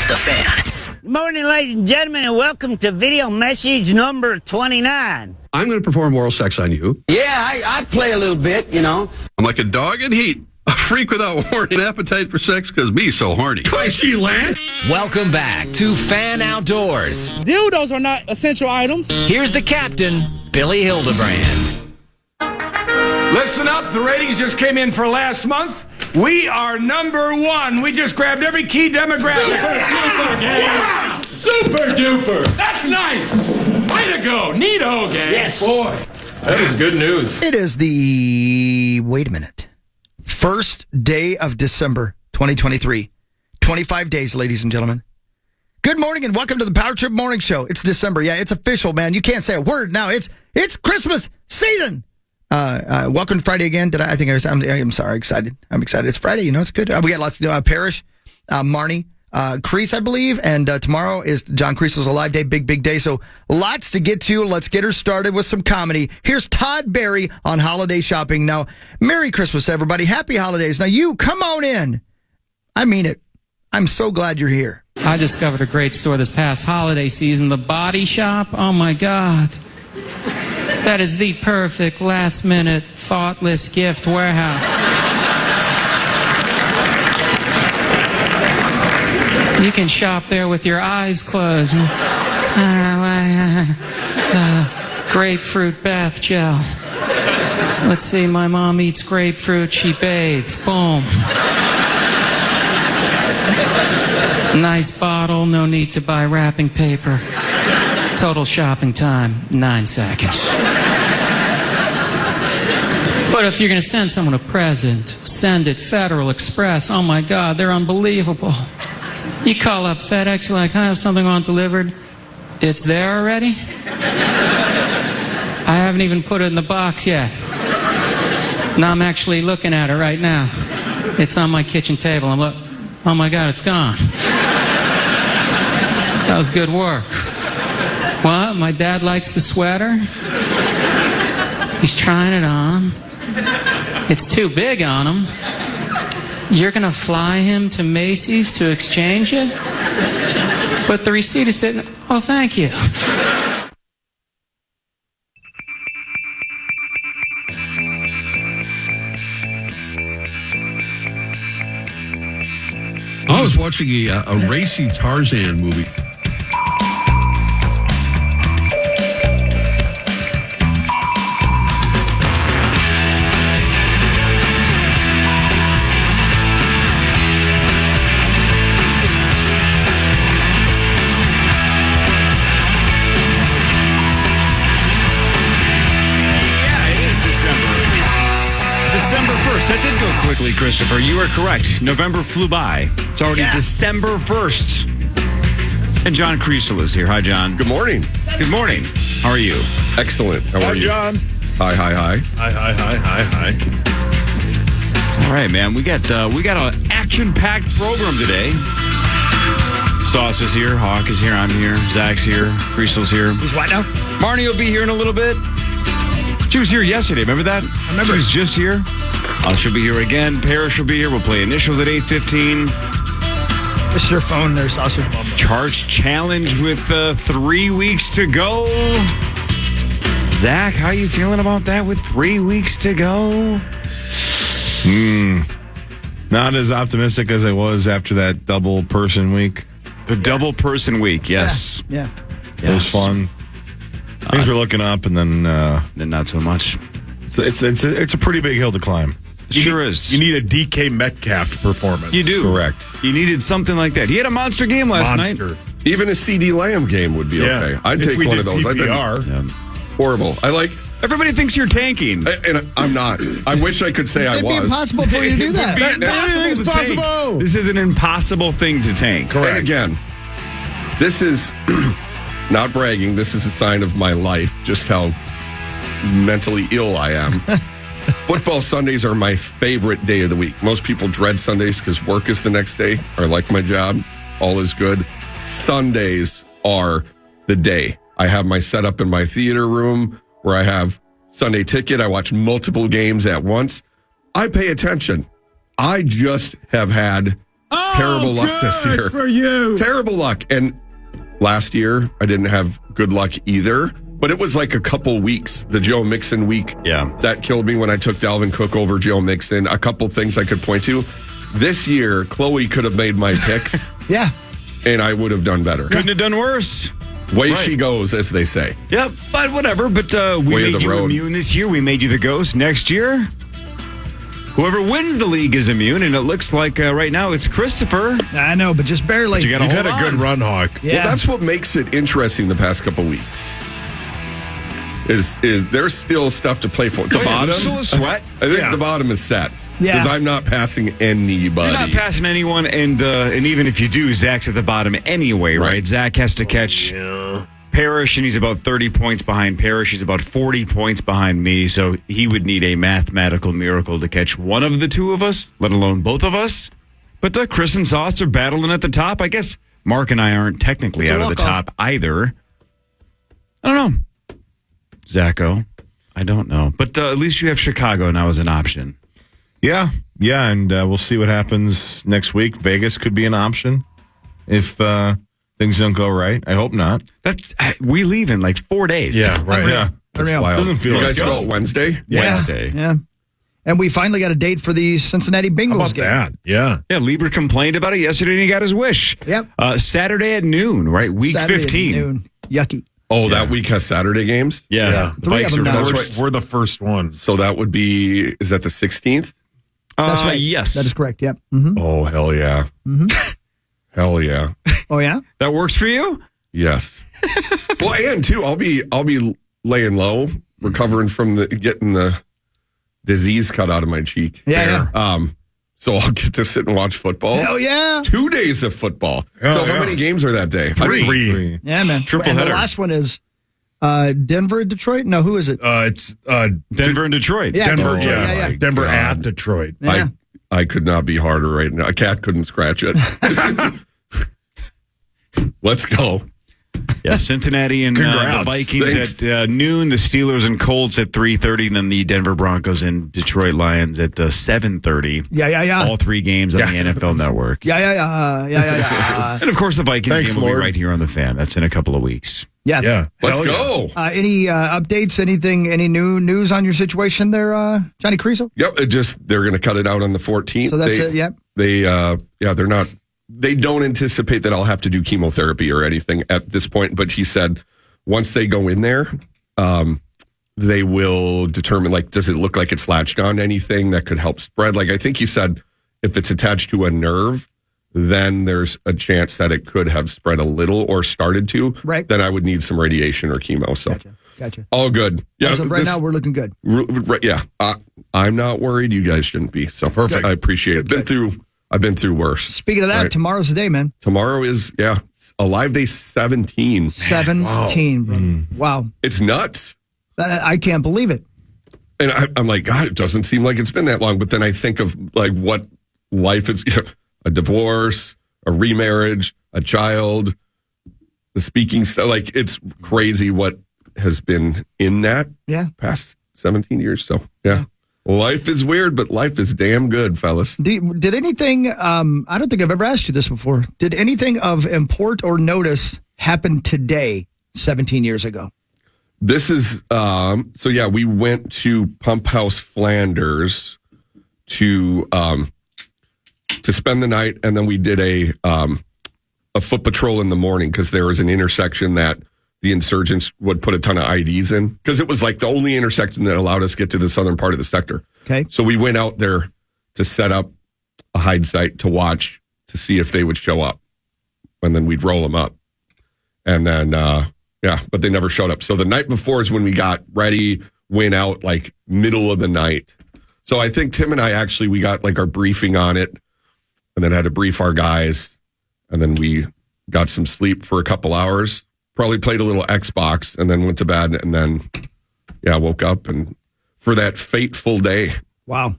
The Fan. Good morning, ladies and gentlemen, and welcome to video message number 29. I'm going to perform oral sex on you. Yeah, I play a little bit, you know. I'm like a dog in heat. A freak without warning, appetite for sex because me so horny. I see land. Welcome back to Fan Outdoors. Dildos are not essential items. Here's the captain, Billy Hildebrand. Listen up, the ratings just came in for last month. We are number one. We just grabbed every key demographic. Super duper, gang. Wow. Super duper. That's nice. Way to go. Neato, gang. Yes. Boy, that is good news. It is the, wait a minute, first day of December 2023. 25 days, ladies and gentlemen. Good morning and welcome to the Power Trip Morning Show. It's December. Yeah, it's official, man. You can't say a word now. It's Christmas season. Welcome to Friday again. I'm sorry, excited. I'm excited. It's Friday, you know, it's good. We got lots to do. Parrish, Marnie, Crease, I believe, and tomorrow is John Crease's Alive Day, big day. So lots to get to. Let's get her started with some comedy. Here's Todd Barry on holiday shopping. Now, Merry Christmas, everybody. Happy holidays. Now, you come on in. I mean it. I'm so glad you're here. I discovered a great store this past holiday season, The Body Shop. Oh, my God. That is the perfect last-minute, thoughtless gift warehouse. You can shop there with your eyes closed. Grapefruit bath gel. Let's see, my mom eats grapefruit, she bathes. Boom. Nice bottle, no need to buy wrapping paper. Total shopping time, 9 seconds. But if you're going to send someone a present, send it Federal Express. Oh my God, they're unbelievable. You call up FedEx, you're like, I have something on delivered. It's there already? I haven't even put it in the box yet. Now I'm actually looking at it right now. It's on my kitchen table. I'm like, oh my God, it's gone. That was good work. What? My dad likes the sweater? He's trying it on. It's too big on him. You're going to fly him to Macy's to exchange it? But the receipt is sitting... Oh, thank you. I was watching a racy Tarzan movie. December 1st. That did go quickly, Christopher. You are correct. November flew by. It's already December 1st. And John Creasel is here. Hi, John. Good morning. Good morning. How are you? Excellent. How are you? John. Hi. Hi. All right, man. We got an action-packed program today. Sauce is here. Hawk is here. I'm here. Zach's here. Creasel's here. Who's what now? Marnie will be here in a little bit. She was here yesterday. Remember that? I remember. She was just here. She'll be here again. Parrish will be here. We'll play initials at 8:15. This is your phone there, Saucer. Charch challenge with 3 weeks to go. Zach, how you feeling about that with 3 weeks to go? Not as optimistic as I was after that double person week. The double person week, yes. Yeah. It was fun. Things were looking up, and then not so much. It's a pretty big hill to climb. Sure is. You need a DK Metcalf performance. You do. Correct. You needed something like that. He had a monster game last night. Even a CD Lamb game would be okay. I'd take one of those. PPR. Horrible. Everybody thinks you're tanking. And I'm not. I wish I could say I was. It'd be impossible for you to do that. It's impossible. This is an impossible thing to tank. Correct. And again, this is not bragging. This is a sign of my life, just how mentally ill I am. Football Sundays are my favorite day of the week. Most people dread Sundays because work is the next day, or like my job. All is good. Sundays are the day. I have my setup in my theater room where I have Sunday ticket. I watch multiple games at once. I pay attention. I just have had Terrible luck this year. For you. Terrible luck. And last year, I didn't have good luck either. But it was like a couple weeks, the Joe Mixon week. Yeah. That killed me when I took Dalvin Cook over Joe Mixon. A couple things I could point to. This year, Chloe could have made my picks. Yeah. And I would have done better. Couldn't have done worse. Way she goes, as they say. Yep, but whatever. But we Way of made the you road. immune this year. We made you the ghost. Next year, whoever wins the league is immune. And it looks like right now it's Christopher. I know, but just barely. But you gotta You've hold had a good on. run, Hawk. Yeah. Well, that's what makes it interesting the past couple weeks. Is there's still stuff to play for. The Oh, yeah, bottom, there's still a sweat. I think Yeah. the bottom is set. Yeah. Because I'm not passing anybody. You're not passing anyone, and even if you do, Zach's at the bottom anyway, right? Zach has to catch Parrish, and he's about 30 points behind Parrish. He's about 40 points behind me, so he would need a mathematical miracle to catch one of the two of us, let alone both of us. But Chris and Sauce are battling at the top. I guess Mark and I aren't technically It's a out of the walk-off. top either. I don't know. Zacho, I don't know. But at least you have Chicago now as an option. Yeah, and we'll see what happens next week. Vegas could be an option if things don't go right. I hope not. We leave in like 4 days. Yeah, right. Yeah, That's Unreal. wild. Doesn't feel you like guys go. go Wednesday? Wednesday. Yeah. And we finally got a date for the Cincinnati Bengals How about game. that? Yeah. Yeah, Lieber complained about it yesterday and he got his wish. Yep. Saturday at noon, right? Week Saturday at 15. noon. Yucky. Oh, that week has Saturday games? Yeah. The Three of them now. We're the first ones. So that would be, is that the 16th? That's right. Yes. That is correct. Yep. Mm-hmm. Oh, hell yeah. Hell yeah. Oh, yeah? That works for you? Yes. Well, and too, I'll be laying low, recovering from getting the disease cut out of my cheek. Yeah, So I'll get to sit and watch football. Hell yeah. 2 days of football. So how many games are that day? Three. Yeah, man. Triple and header. the last one is Denver, Detroit? No, who is it? It's Denver and Detroit. Yeah, Denver. Detroit, yeah. Denver God. at Detroit. Yeah. I could not be harder right now. A cat couldn't scratch it. Let's go. Yeah, Cincinnati and the Congrats. Vikings Thanks. at noon, the Steelers and Colts at 3:30, and then the Denver Broncos and Detroit Lions at 7:30. Yeah. All three games on the NFL Network. Yeah. And of course, the Vikings Thanks, game will be Lord. right here on the fan. That's in a couple of weeks. Yeah. Yeah. Let's Hell go. Any updates? Anything? Any new news on your situation there, Johnny Creasel? Yep. They're going to cut it out on the 14th. So that's it. Yep. They're not. They don't anticipate that I'll have to do chemotherapy or anything at this point. But he said once they go in there, they will determine, like, does it look like it's latched on to anything that could help spread? Like, I think he said if it's attached to a nerve, then there's a chance that it could have spread a little or started to. Right. Then I would need some radiation or chemo. So Gotcha. all good. Yeah. As of right now, we're looking good. Yeah. I'm not worried. You guys shouldn't be. So Perfect. I appreciate it. I've been through worse. Speaking of that, Right. tomorrow's the day, man. Tomorrow is, Alive Day 17. 17, brother. Wow. It's nuts. I can't believe it. And I'm like, God, it doesn't seem like it's been that long. But then I think of like what life is, a divorce, a remarriage, a child, the speaking stuff. Like, it's crazy what has been in that past 17 years. So, yeah. Life is weird, but life is damn good, fellas. Did anything, I don't think I've ever asked you this before. Did anything of import or notice happen today, 17 years ago? This is, we went to Pump House Flanders to spend the night, and then we did a foot patrol in the morning because there was an intersection that the insurgents would put a ton of IDs in because it was like the only intersection that allowed us to get to the southern part of the sector. Okay. So we went out there to set up a hide site to watch to see if they would show up. And then we'd roll them up. And then, but they never showed up. So the night before is when we got ready, went out like middle of the night. So I think Tim and I we got like our briefing on it and then had to brief our guys. And then we got some sleep for a couple hours. Probably played a little Xbox and then went to bed and then, woke up and for that fateful day. Wow.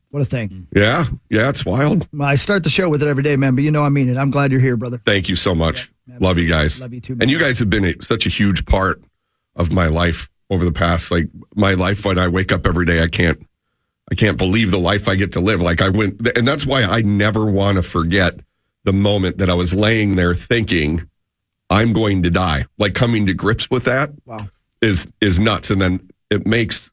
What a thing. Yeah, it's wild. I start the show with it every day, man, but I mean it. I'm glad you're here, brother. Thank you so much. Love you guys. Love you too, man. And you guys have been such a huge part of my life over the past, like my life when I wake up every day, I can't I can't believe the life I get to live. Like I went, and that's why I never want to forget the moment that I was laying there thinking, I'm going to die. Like coming to grips with that is nuts. And then it makes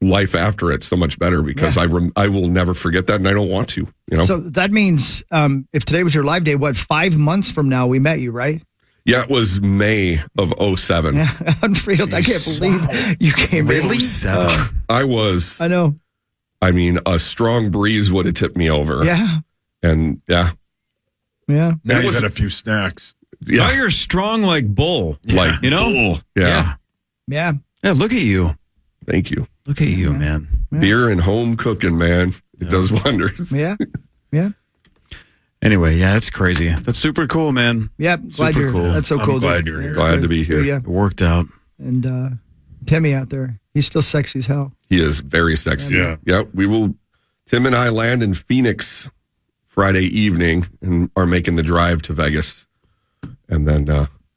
life after it so much better because I will never forget that, and I don't want to. You know. So that means if today was your live day, 5 months from now we met you, right? Yeah, it was May of 07. Yeah, unreal. I can't believe you came in. I was. I know. I mean, a strong breeze would have tipped me over. Yeah. And yeah. Yeah. Now you've had a few snacks. Yeah. Now you're strong like bull. Like, you know? Bull. Yeah. Yeah. Yeah, look at you. Thank you. Look at you, man. Beer and home cooking, man. It does wonders. Yeah. Yeah. Anyway, yeah, that's crazy. That's super cool, man. Yeah, glad super you're cool. That's so cool. I'm glad you're here. Glad to be here. Yeah. It worked out. And Timmy out there, he's still sexy as hell. He is very sexy. Yeah. We will. Tim and I land in Phoenix Friday evening and are making the drive to Vegas, and then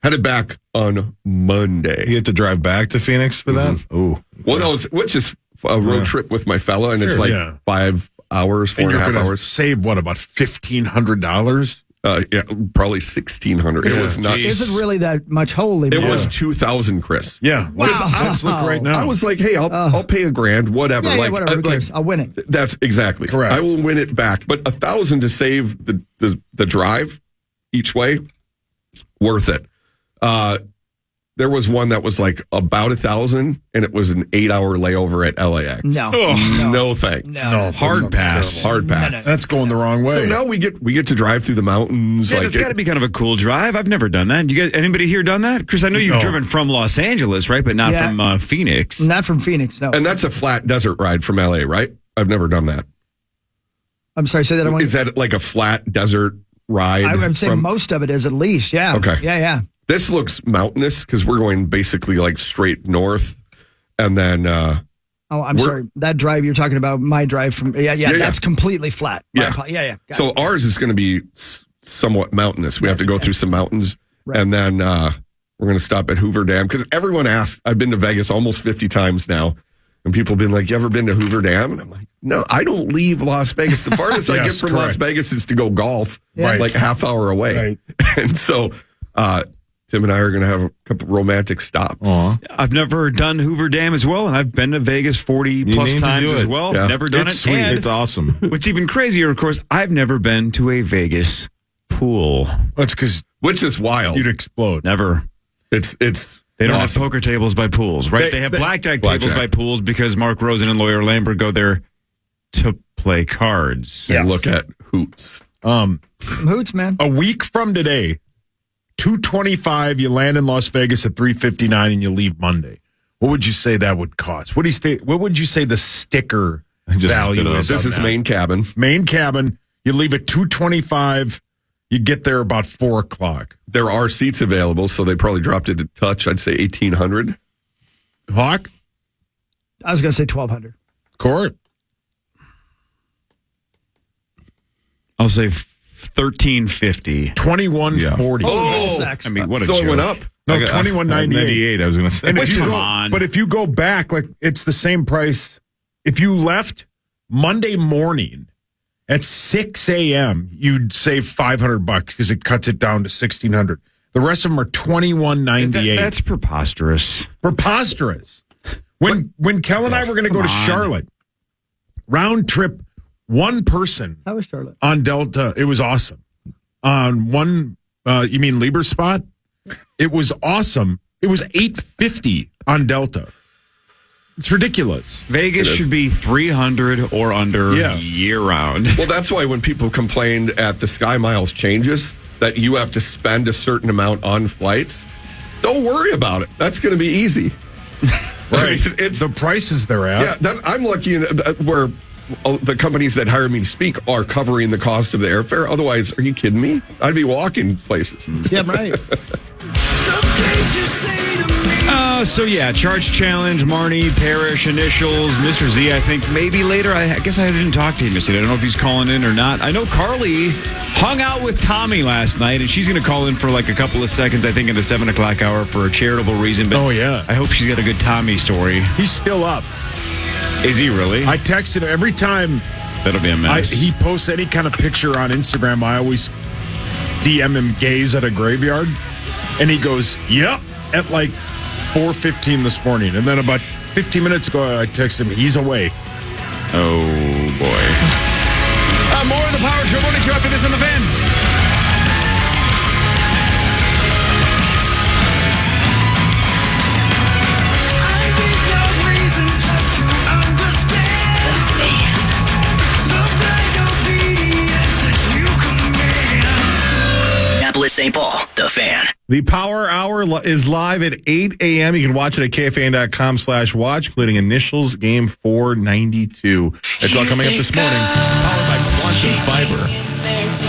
headed back on Monday. You get to drive back to Phoenix for that? Oh, well, which is a road trip with my fella, and it's like 5 hours, 4.5 hours. Save what, about $1,500? Yeah, probably 1,600. It was nuts. Isn't really that much. Holy It moly. was 2,000, Chris. Yeah. Wow. Let's look right now. I was like, hey, I'll pay $1,000, whatever. Yeah, like, whatever. Who cares? I'll win it. That's exactly correct. I will win it back, but 1,000 to save the drive each way, worth it. There was one that was like about 1,000, and it was an 8-hour layover at LAX. No thanks. No. Hard pass. Hard pass. No. That's going the wrong way. So now we get to drive through the mountains. Yeah, like it's got to be kind of a cool drive. I've never done that. You guys, anybody here done that? Chris, I know you've driven from Los Angeles, right? But not from Phoenix. Not from Phoenix, no. And that's a flat desert ride from LA, right? I've never done that. I'm sorry, say that again. Is that like a flat desert ride? I'm saying most of it is at least, yeah. Okay. Yeah. This looks mountainous because we're going basically like straight north, and then. I'm sorry. That drive you're talking about, my drive from that's completely flat. Yeah. Got so it. ours is going to be somewhat mountainous. We have to go through some mountains, and then we're going to stop at Hoover Dam because everyone asks. I've been to Vegas almost 50 times now, and people have been like, "You ever been to Hoover Dam?" And I'm like, "No, I don't leave Las Vegas. The farthest I get from Las Vegas is to go golf, like half hour away." Right. And so. Tim and I are going to have a couple romantic stops. I've never done Hoover Dam as well, and I've been to Vegas 40 plus times as well. Yeah. Never done It's it. sweet. And It's awesome. what's even crazier, of course, I've never been to a Vegas pool. That's because Which is wild. you'd explode. Never. It's They don't awesome. have poker tables by pools, right? They have blackjack tables by pools because Mark Rosen and Lawyer Lambert go there to play cards. and look at hoots. Some hoots, man. A week from today, 225, you land in Las Vegas at 359 and you leave Monday. What would you say that would cost? What would you say the sticker value is? This is main cabin. Main cabin. You leave at 225. You get there about 4 o'clock. There are seats available, so they probably dropped it a touch. I'd say 1,800. Hawk? I was going to say 1,200. Court? I'll say 1350. 2140. Oh, I mean, what a so joke. it went up. No, 2198. I was going to say. And if you go back, like it's the same price. If you left Monday morning at 6 a.m., you'd save $500 because it cuts it down to 1,600. The rest of them are $21.98. That's preposterous. Preposterous. When Kel and I were going to go to Charlotte, round trip, one person. How was Charlotte? On Delta, it was awesome. On one, you mean Lieber spot? It was awesome. It was $850 on Delta. It's ridiculous. Vegas should be 300 or under year round. Well, that's why when people complained at the Sky Miles changes that you have to spend a certain amount on flights, don't worry about it. That's going to be easy. Right. It's the prices they're at. Yeah, I'm lucky where the companies that hire me to speak are covering the cost of the airfare. Otherwise, are you kidding me? I'd be walking places. Yeah, right. So yeah, Charch Challenge, Marnie, Parrish, Initials, Mr. Z, I think maybe later. I guess I didn't talk to him yesterday. I don't know if he's calling in or not. I know Carly hung out with Tommy last night, and she's going to call in for like a couple of seconds, I think, in the 7 o'clock hour for a charitable reason. But oh, yeah. I hope she's got a good Tommy story. He's still up. Is he really? I texted him every time. That'll be a mess. He posts any kind of picture on Instagram. I always DM him gays at a graveyard, and he goes, "Yep," at like 4:15 this morning, and then about 15 minutes ago, I texted him, "He's away." Oh boy! More of the Power Trip Morning Show after this on the Fan. St. Paul, the Fan. The Power Hour is live at 8 a.m. You can watch it at KFAN.com/watch, including initials game 492. It's all coming up this morning. Powered by Quantum Fiber.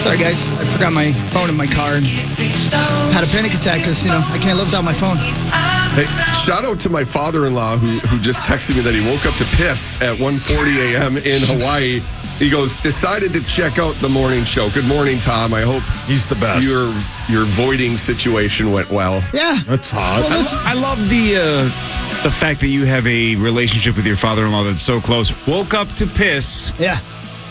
Sorry, guys. I forgot my phone in my car and had a panic attack because, I can't live without my phone. Hey, shout out to my father-in-law who just texted me that he woke up to piss at 1:40 a.m. in Hawaii. He goes, decided to check out the morning show. Good morning, Tom. I hope he's the best. Your voiding situation went well. Yeah. That's hot. Well, I love the fact that you have a relationship with your father-in-law that's so close. Woke up to piss. Yeah.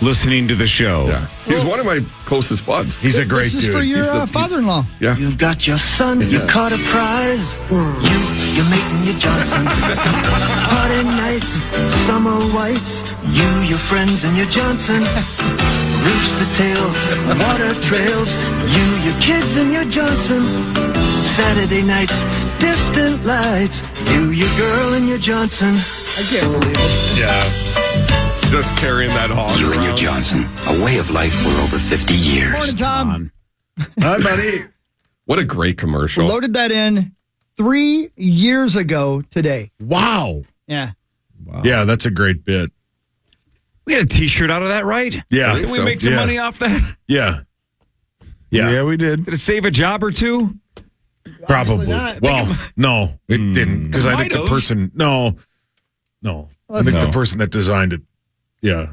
Listening to the show. Yeah. He's one of my closest buds. He's a great dude. This is for your father-in-law. Yeah. You've got your son, you caught a prize. You're making your Johnson. Party nights, summer whites. Your friends, and your Johnson. Rooster tails, water trails. Your kids, and your Johnson. Saturday nights, distant lights. Your girl, and your Johnson. I can't believe it. Yeah. Just carrying that hog You around. and your Johnson, a way of life for over 50 years. Morning, Tom. Hi, buddy. What a great commercial. We loaded that in 3 years ago today. Wow. Yeah. Wow. Yeah, that's a great bit. We had a T-shirt out of that, right? Yeah. Did we make some money off that? Yeah. Yeah, we did. Did it save a job or two? Probably. not. Well, no, it didn't. Because I think the Might have. person, no. I think the person that designed it,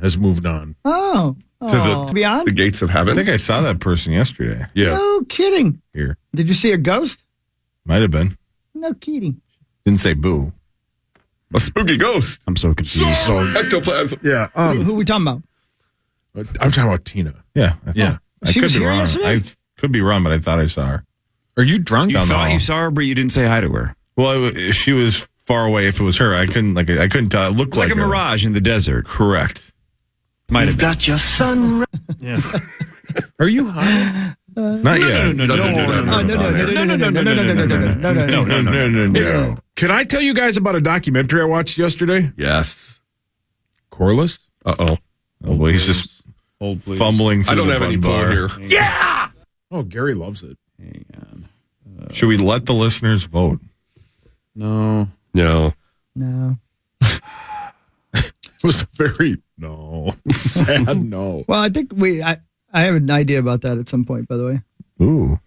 has moved on. Oh. To beyond? the gates of I heaven. think I saw that person yesterday. Yeah. No kidding. Here. Did you see a ghost? Might have been. No kidding. Didn't say boo. A spooky ghost. I'm so confused. Ectoplasm. Yeah. Who are we talking about? I'm talking about Tina. Yeah. Yeah. I She could was be here wrong. yesterday? I could be wrong, but I thought I saw her. Are you drunk? You Down the thought hall. you saw her, but you didn't say hi to her. Well, she was far away. If it was her, I couldn't tell. It looked It's like a her. mirage in the desert. Correct. Might have You've been. got your son. Yeah. Are you high? Not yet. No. Doesn't do that. No. Can I tell you guys about a documentary I watched yesterday? Yes. Corliss? Uh-oh. Oh, boy, he's just fumbling through I don't the have any bun pull bar. here. Yeah! Oh, Gary loves it. Hang on. Should we let the listeners vote? No. No. No. It was a very sad no. Well, I think I have an idea about that at some point, by the way. Ooh,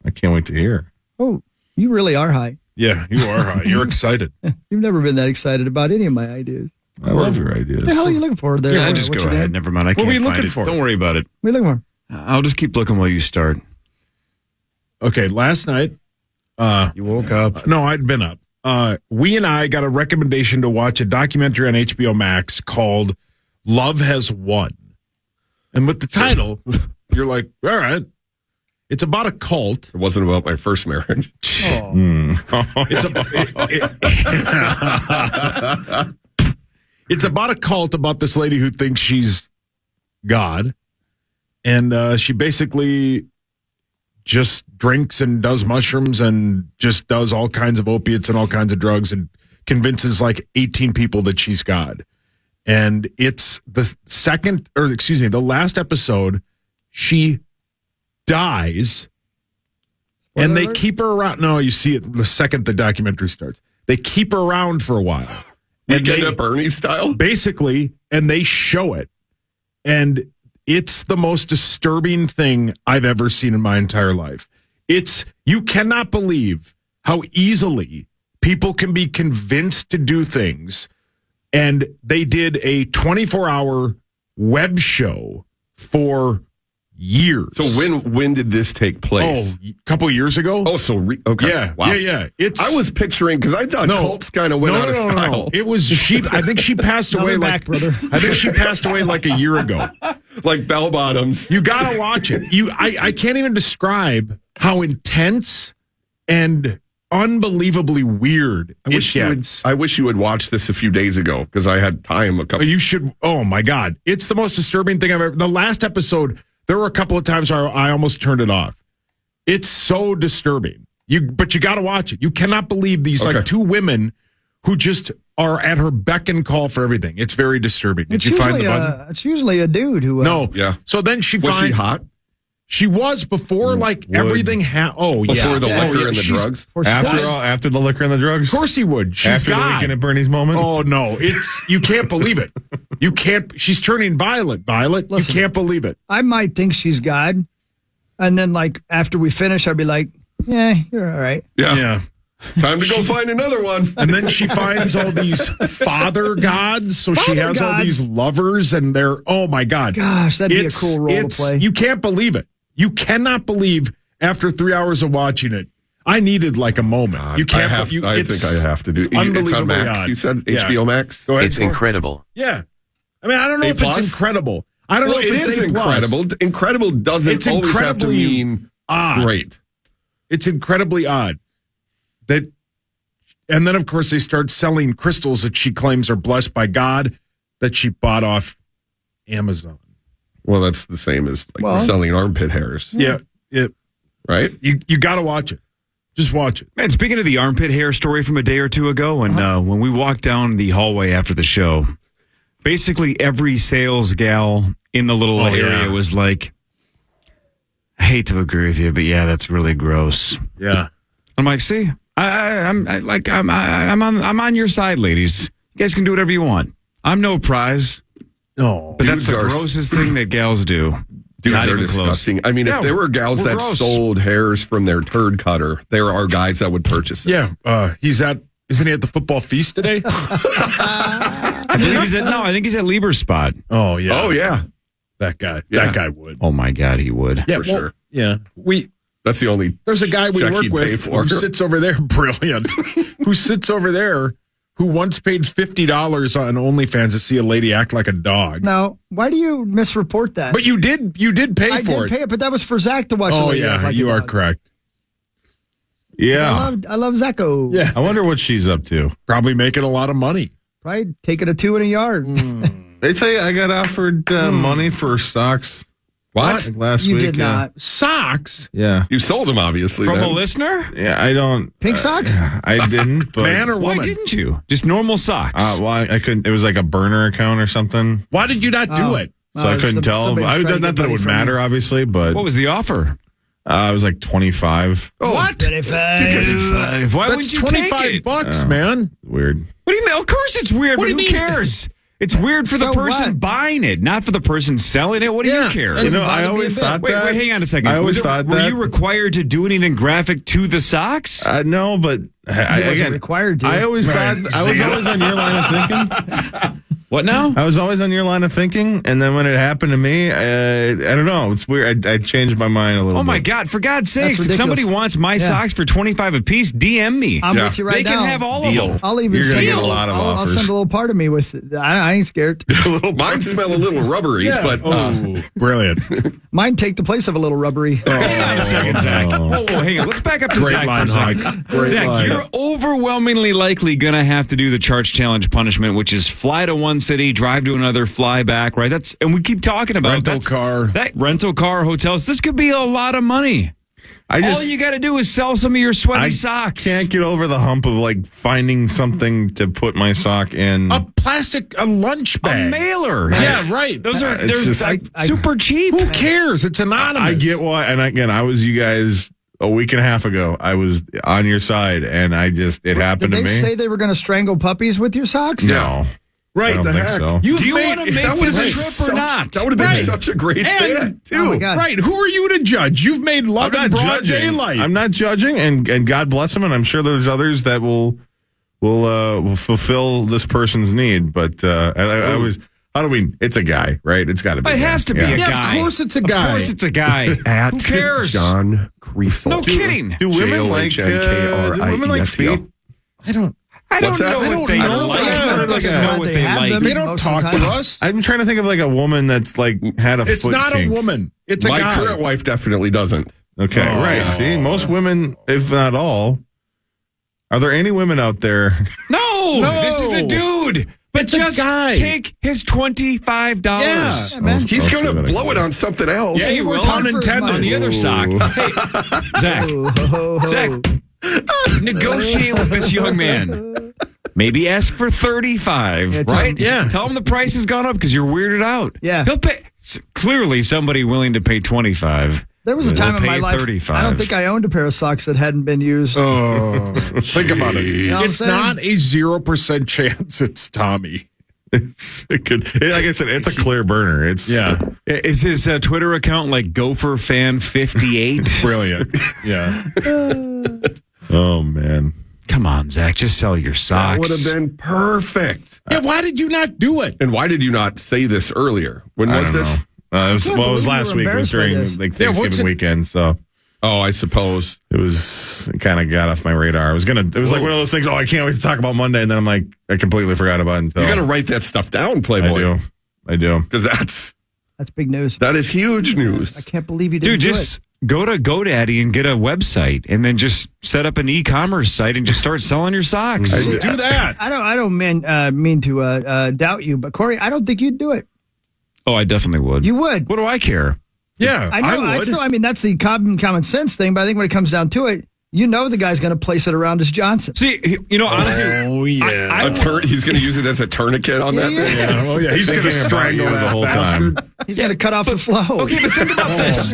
I can't wait to hear. Oh, you really are high. Yeah, you are high. You're excited. You've never been that excited about any of my ideas. I love your ideas. What the hell are you looking for there? Yeah, just What's go your ahead. name? Never mind. I What can't were you find looking it. for? Don't worry about it. What are you looking for? I'll just keep looking while you start. Okay, last night. You woke up. No, I'd been up. We and I got a recommendation to watch a documentary on HBO Max called Love Has Won. And with the title, you're like, all right. It's about a cult. It wasn't about my first marriage. It's it's about a cult about this lady who thinks she's God. And she basically just drinks and does mushrooms and just does all kinds of opiates and all kinds of drugs and convinces like 18 people that she's God. And it's the last episode, she dies. And they keep her around. No, you see it the second the documentary starts. They keep her around for a while. Weekend at Bernie style? Basically, and they show it. And it's the most disturbing thing I've ever seen in my entire life. You cannot believe how easily people can be convinced to do things. And they did a 24-hour web show for years. So when did this take place? Oh, a couple years ago. Oh, so okay. Yeah, Wow. yeah. I was picturing because I thought Colts kind of went out of style. No. It was she. I think she passed away back, brother. I think she passed away like a year ago. Like bell bottoms. You got to watch it. I can't even describe how intense and unbelievably weird. I wish you would watch this a few days ago because I had time. You should. Oh my God! It's the most disturbing thing I've ever. The last episode, there were a couple of times where I almost turned it off. It's so disturbing. But you got to watch it. You cannot believe these like two women who just are at her beck and call for everything. It's very disturbing. Did you find the button? It's usually a dude who. No. Yeah. So then she was she hot? She was before everything before the liquor and the drugs. After the liquor and the drugs. Of course he would. She's after the Weekend at Bernie's moment. Oh no, you can't believe it. You can't. She's turning violet. Violet. Listen, you can't believe it. I might think she's God, and then like after we finish, I'd be like, "Yeah, you're all right." Yeah. Time to go find another one. And then she finds all these father gods. So she has all these lovers, and they're oh my God, gosh, that'd be a cool role to play. You can't believe it. You cannot believe after 3 hours of watching it. I needed like a moment. You can't. I think I have to do. It's on Max. You said HBO Max. Go ahead. It's incredible. Yeah. I mean, I don't know if it's incredible. I don't know if it it's is incredible. Incredible doesn't always have to mean great. It's incredibly odd. And then, of course, they start selling crystals that she claims are blessed by God that she bought off Amazon. Well, that's the same as selling armpit hairs. Yeah. Right? You got to watch it. Just watch it. Man, speaking of the armpit hair story from a day or two ago, and when we walked down the hallway after the show, basically every sales gal in the little area was like, I hate to agree with you, but yeah, that's really gross. Yeah. I'm like, see, I'm on your side, ladies. You guys can do whatever you want. I'm no prize. No, but that's the grossest thing that gals do. Dudes are disgusting. I mean, if there were gals that sold hairs from their turd cutter, there are guys that would purchase it. Yeah, isn't he at the football feast today? I think he's at Lieber's spot. Oh yeah. Oh yeah. That guy would. Oh my God, he would. Yeah, for sure. Yeah. That's the only. There's a guy we work with who sits over there. Brilliant. Who sits over there? Who once paid $50 on OnlyFans to see a lady act like a dog. Now, why do you misreport that? But you did pay for it. I did pay it, but that was for Zach to watch. Oh yeah, you are correct. Yeah, I love Zacho. Yeah, I wonder what she's up to. Probably making a lot of money. Probably taking a 2 in a yard. They tell you I got offered money for stocks. What? Like last you week. did not. Socks? Yeah. You sold them, obviously. From a listener? Yeah, I don't. Pink socks? I didn't. But man or woman? Why didn't you? Just normal socks. Well, I couldn't. It was like a burner account or something. Why did you not do it? So I couldn't tell. Not that it would matter, obviously, but. What was the offer? It was like 25. Oh, what? 25. Why would you take it? $25, man. Weird. What do you mean? Of course it's weird, but who cares? It's weird for the person buying it, not for the person selling it. What do you care? You know, I always thought that. Wait, hang on a second. I always thought that. Were you required to do anything graphic to the socks? No, but I wasn't required to. I always thought I was always on your line of thinking. What now? I was always on your line of thinking, and then when it happened to me, I don't know. It's weird. I changed my mind a little bit. Oh, my God. For God's sakes, if somebody wants my socks for $25 a piece, DM me. I'm with you right now. They can have all of them. I'll even You're going to get a lot of offers. I'll send a little part of me with it. I ain't scared. Mine smell a little rubbery, but. Brilliant. Mine take the place of a little rubbery. Hang on a second, Zach. Whoa, hang on. Let's back up to Zach for a second. Zach, you're overwhelmingly likely going to have to do the Charch Challenge punishment, which is fly to one city, drive to another, fly back, right? And we keep talking about rental car, hotels. This could be a lot of money. All you got to do is sell some of your sweaty socks. Can't get over the hump of like finding something to put my sock in. A lunch bag. A mailer. Yeah, right. Those are super cheap. Who cares? It's anonymous. I get why. And again, I was you guys a week and a half ago. I was on your side, and it happened to me. Did they say they were going to strangle puppies with your socks? No. Right. I don't think so. Do you want to make this trip or not? That would have been such a great thing, too. Oh my God. Right. Who are you to judge? You've made love in broad daylight. I'm not judging, and God bless them, and I'm sure there's others that will fulfill this person's need. But I Halloween, it's a guy, right? It's got to be. It has to be a guy. Of course it's a guy. Of course it's a guy. At Who cares? John Creasel. No kidding. Do women like feet? I don't What's that? know what they like. None of us know what they like. They don't talk to us. I'm trying to think of like a woman that's like had a It's foot not kink. a woman. It's a My guy. current wife definitely doesn't. Okay, right. See, most women, if not all, are there any women out there? No, this is a dude. But It's a just guy. take his $25. Yeah, man. He's going to blow it on something else. Yeah, he will. Unintended. On the other sock. Hey, Zach, negotiate with this young man. Maybe ask for 35, right? Yeah. Tell him the price has gone up because you're weirded out. Yeah. He'll pay. Clearly, somebody willing to pay 25. There was a time in my life, 35. I don't think I owned a pair of socks that hadn't been used. Oh, think about it. You know what I'm It's saying? not a 0% chance it's Tommy. It could, like I said, it's a clear burner. It's Is his Twitter account like GopherFan58? brilliant. Yeah. Oh man. Come on, Zach, just sell your That socks. would have been perfect. Yeah, why did you not do it? And why did you not say this earlier? When I was don't this? know. It was can't last believe you week. were It was embarrassed by during this. like Yeah, what's Thanksgiving it- weekend, so Oh, I suppose. it kind of got off my radar. It was like one of those things. Oh, I can't wait to talk about Monday, and then I'm like, I completely forgot about it until You got to write that stuff down, Playboy. I do. Because That's big news. that is huge news. I can't believe you didn't Dude, just go to GoDaddy and get a website and then just set up an e-commerce site and just start selling your socks. Do that. I don't mean to doubt you, but Corey, I don't think you'd do it. Oh, I definitely would. You would. What do I care? Yeah, I know. I would. I mean, that's the common sense thing, but I think when it comes down to it, you know the guy's going to place it around his Johnson. See, honestly, Oh, yeah. He's going to use it as a tourniquet on that thing. Yeah. Oh, yeah. He's going to Thinking about strangle you the that whole bastard. time. He's going to cut off the flow. okay, but think about this.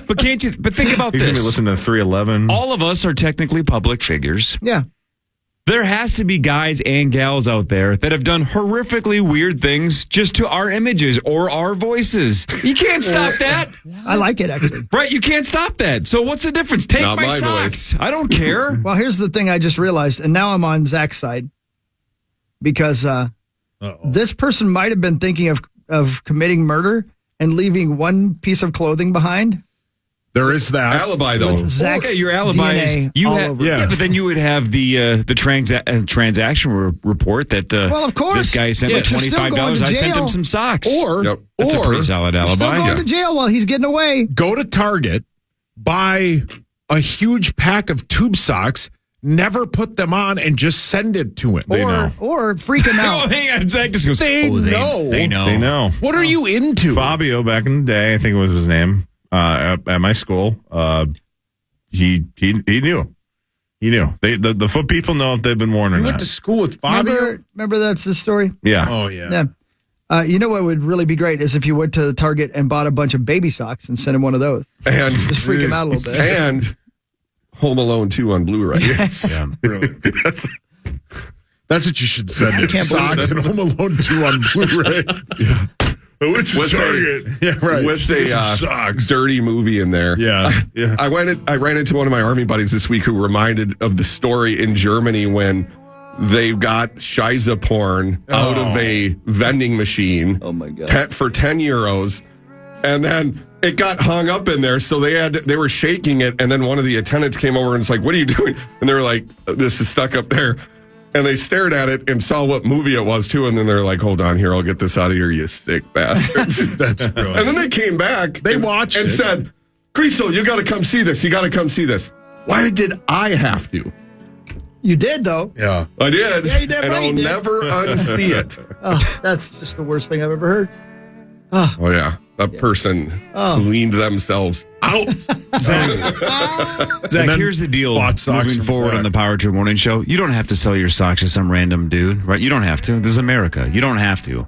But can't you? But think about He's this. gonna be listening to 311. All of us are technically public figures. Yeah. There has to be guys and gals out there that have done horrifically weird things just to our images or our voices. You can't stop that. I like it, actually. Right? You can't stop that. So what's the difference? Take Not my my socks. I don't care. Well, here's the thing I just realized, and now I'm on Zach's side because this person might have been thinking of committing murder and leaving one piece of clothing behind. There is that. Alibi, though. Zach's Okay, your alibi DNA is all have, over. yeah, but then you would have the transaction report that Well, of course. this guy sent me But you're still going $25. to I sent jail. him some socks. Or, Yep. That's a pretty solid Still alibi. going to jail while he's getting away. go to Target, buy a huge pack of tube socks, never put them on, and just send it to him. Or freak him Oh, out. hang on. Zach just goes, They know. They know. They know. What are you into? Fabio back in the day, I think it was his name, at my school. He knew. He knew. The foot people know if they've been worn or You not. went to school with Fabio? Remember that's the story? Yeah. Oh, yeah. Yeah. You know what would really be great is if you went to the Target and bought a bunch of baby socks and sent him one of those. And Just freak him out a little bit. And Home Alone 2 on Blu-ray. Yes. Yeah. Brilliant. That's what you should send. I can't believe Socks and Home Alone 2 on Blu-ray. With a dirty movie in there. Yeah. I ran into one of my Army buddies this week who reminded of the story in Germany when they got Shiza porn out of a vending machine. Oh my God. For 10 euros. And then it got hung up in there. So they were shaking it. And then one of the attendants came over and was like, "What are you doing?" And they were like, "This is stuck up there." And they stared at it and saw what movie it was, too. And then they're like, "Hold on here. I'll get this out of here, you sick bastards." That's brilliant. And then they came back. They watched and it. said, "Creasel, you got to come see this. You got to come see this." Why did I have to? You did, though. Yeah. I did. Yeah, you did and right, I'll you did. never unsee it. Oh, that's just the worst thing I've ever heard. Oh, yeah. That person cleaned themselves out. Zach, then here's the deal. bought socks Moving from forward Zach. on the Power Trip Morning Show, you don't have to sell your socks to some random dude, right? You don't have to. This is America. You don't have to.